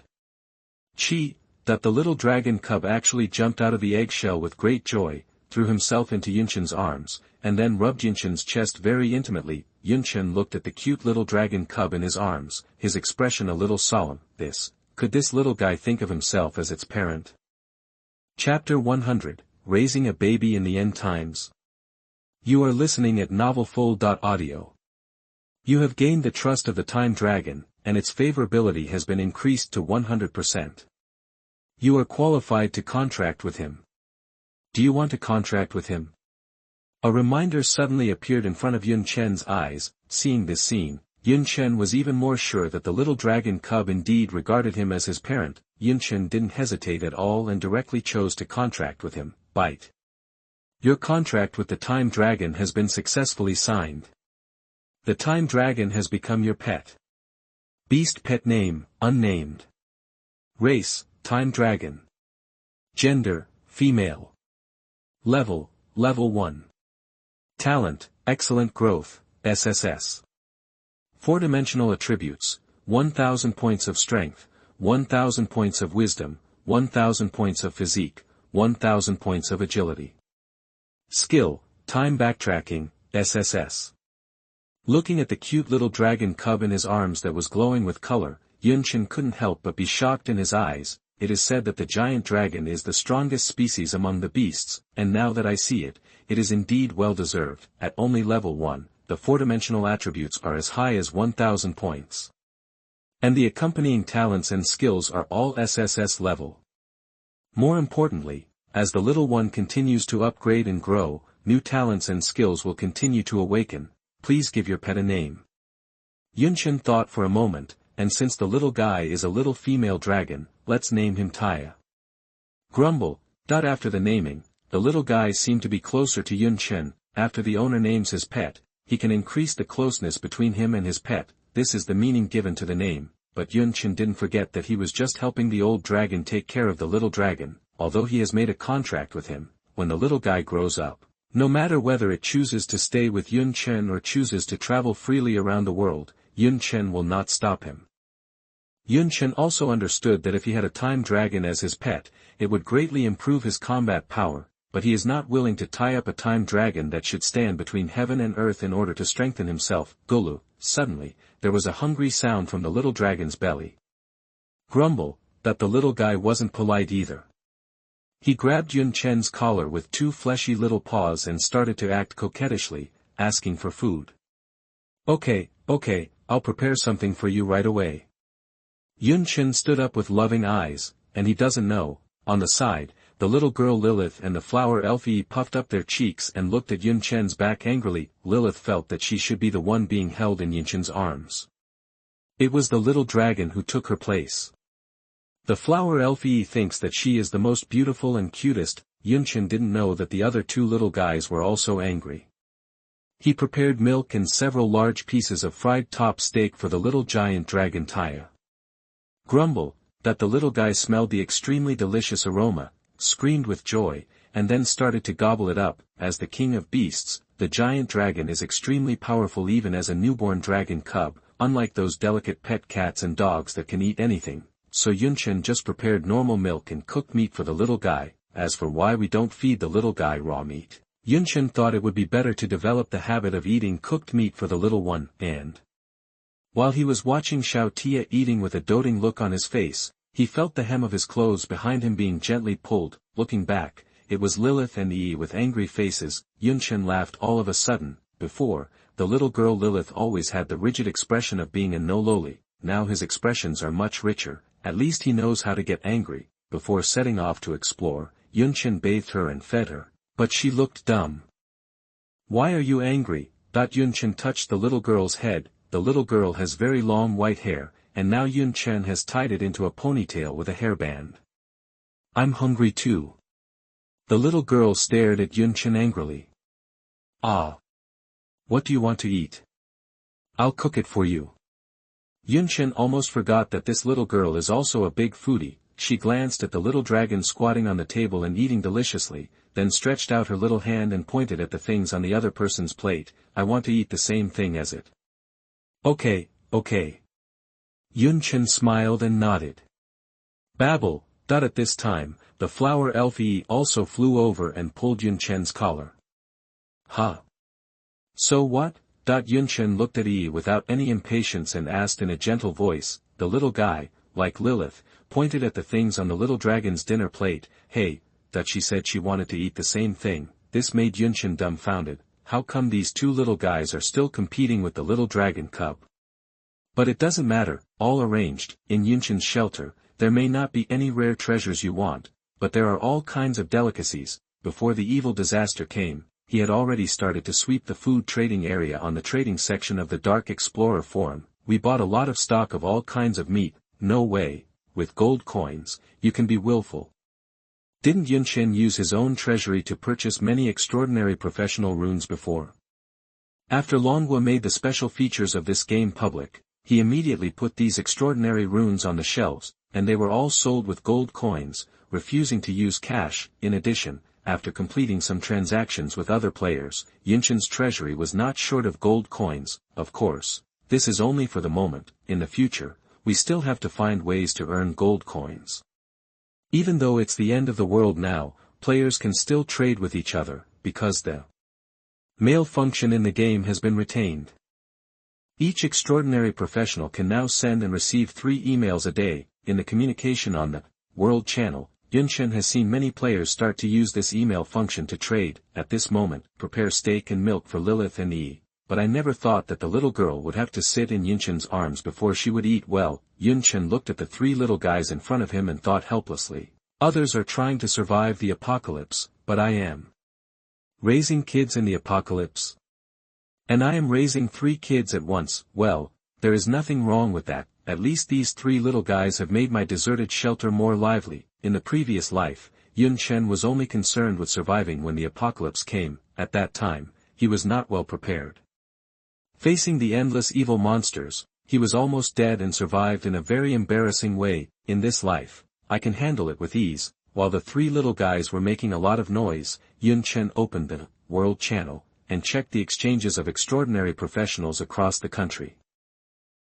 Chi. The little dragon cub actually jumped out of the eggshell with great joy, threw himself into Yunchen's arms, and then rubbed Yunchen's chest very intimately. Yunchen looked at the cute little dragon cub in his arms, his expression a little solemn. Could this little guy think of himself as its parent? Chapter 100, Raising a Baby in the End Times. You are listening at novelfull.audio. You have gained the trust of the Time Dragon, and its favorability has been increased to 100%. You are qualified to contract with him. Do you want to contract with him? A reminder suddenly appeared in front of Yunchen's eyes. Seeing this scene, Yunchen was even more sure that the little dragon cub indeed regarded him as his parent. Yunchen didn't hesitate at all and directly chose to contract with him. Bite. Your contract with the Time Dragon has been successfully signed. The Time Dragon has become your pet. Beast pet name, unnamed. Race, time dragon. Gender, female. Level, level 1. Talent, excellent growth, SSS. 4-dimensional attributes, 1000 points of strength, 1000 points of wisdom, 1000 points of physique, 1000 points of agility. Skill, time backtracking, SSS. Looking at the cute little dragon cub in his arms that was glowing with color, Yunchen couldn't help but be shocked in his eyes. It is said that the giant dragon is the strongest species among the beasts, and now that I see it, it is indeed well deserved. At only level 1, the 4-dimensional attributes are as high as 1000 points. And the accompanying talents and skills are all SSS level. More importantly, as the little one continues to upgrade and grow, new talents and skills will continue to awaken. Please give your pet a name. Yunchen thought for a moment, and since the little guy is a little female dragon, let's name him Taya. Grumble. After the naming, the little guy seemed to be closer to Yunchen. After the owner names his pet, he can increase the closeness between him and his pet. This is the meaning given to the name, but Yunchen didn't forget that he was just helping the old dragon take care of the little dragon, although he has made a contract with him. When the little guy grows up, no matter whether it chooses to stay with Yunchen or chooses to travel freely around the world, Yunchen will not stop him. Yunchen also understood that if he had a time dragon as his pet, it would greatly improve his combat power, but he is not willing to tie up a time dragon that should stand between heaven and earth in order to strengthen himself. Gulu. Suddenly, there was a hungry sound from the little dragon's belly. Grumble. That the little guy wasn't polite either. He grabbed Yunchen's collar with 2 fleshy little paws and started to act coquettishly, asking for food. Okay, I'll prepare something for you right away. Yunchen stood up with loving eyes, and he doesn't know. On the side, the little girl Lilith and the flower Elfie puffed up their cheeks and looked at Yunchen's back angrily. Lilith felt that she should be the one being held in Yunchen's arms. It was the little dragon who took her place. The flower Elfie thinks that she is the most beautiful and cutest. Yunchen didn't know that the other 2 little guys were also angry. He prepared milk and several large pieces of fried top steak for the little giant dragon Taya. Grumble. That the little guy smelled the extremely delicious aroma, screamed with joy, and then started to gobble it up. As the king of beasts, the giant dragon is extremely powerful even as a newborn dragon cub, unlike those delicate pet cats and dogs that can eat anything. So Yunchen just prepared normal milk and cooked meat for the little guy. As for why we don't feed the little guy raw meat, Yunchen thought it would be better to develop the habit of eating cooked meat for the little one, and while he was watching Xiao Tia eating with a doting look on his face, he felt the hem of his clothes behind him being gently pulled. Looking back, it was Lilith and Yi with angry faces. Yunchen laughed all of a sudden. Before, the little girl Lilith always had the rigid expression of being a no loli. Now his expressions are much richer. At least he knows how to get angry. Before setting off to explore, Yunchen bathed her and fed her, but she looked dumb. Why are you angry? Yunchen touched the little girl's head. The little girl has very long white hair, and now Yunchen has tied it into a ponytail with a hairband. I'm hungry too. The little girl stared at Yunchen angrily. Ah. What do you want to eat? I'll cook it for you. Yunchen almost forgot that this little girl is also a big foodie. She glanced at the little dragon squatting on the table and eating deliciously, then stretched out her little hand and pointed at the things on the other person's plate. I want to eat the same thing as it. Okay. Yunchen smiled and nodded. Babble. At this time, the flower Elfie also flew over and pulled Yunchen's collar. Huh? So what? Yunchen looked at Yi without any impatience and asked in a gentle voice. The little guy, like Lilith, pointed at the things on the little dragon's dinner plate. Hey, she said she wanted to eat the same thing. This made Yunchen dumbfounded. How come these 2 little guys are still competing with the little dragon cub? But it doesn't matter, all arranged. In Yunchen's shelter, there may not be any rare treasures you want, but there are all kinds of delicacies. Before the evil disaster came, he had already started to sweep the food trading area on the trading section of the Dark Explorer forum. We bought a lot of stock of all kinds of meat. No way, with gold coins, you can be willful. Didn't Yunchen use his own treasury to purchase many extraordinary professional runes before? After Longhua made the special features of this game public, He immediately put these extraordinary runes on the shelves, and they were all sold with gold coins, refusing to use cash. In addition, after completing some transactions with other players, Yunshin's treasury was not short of gold coins. Of course, this is only for the moment. In the future, we still have to find ways to earn gold coins. Even though it's the end of the world now, players can still trade with each other, because the mail function in the game has been retained. Each extraordinary professional can now send and receive 3 emails a day. In the communication on the World channel, Yunshin has seen many players start to use this email function to trade. At this moment, prepare steak and milk for Lilith and E. But I never thought that the little girl would have to sit in Yunshin's arms before she would eat well. Yunshin looked at the 3 little guys in front of him and thought helplessly. Others are trying to survive the apocalypse, but I am raising kids in the apocalypse. And I am raising 3 kids at once. Well, there is nothing wrong with that. At least these 3 little guys have made my deserted shelter more lively. In the previous life, Yunshin was only concerned with surviving when the apocalypse came. At that time, he was not well prepared. Facing the endless evil monsters, he was almost dead and survived in a very embarrassing way. In this life, I can handle it with ease. While the 3 little guys were making a lot of noise, Yunshin opened the World channel and checked the exchanges of extraordinary professionals across the country.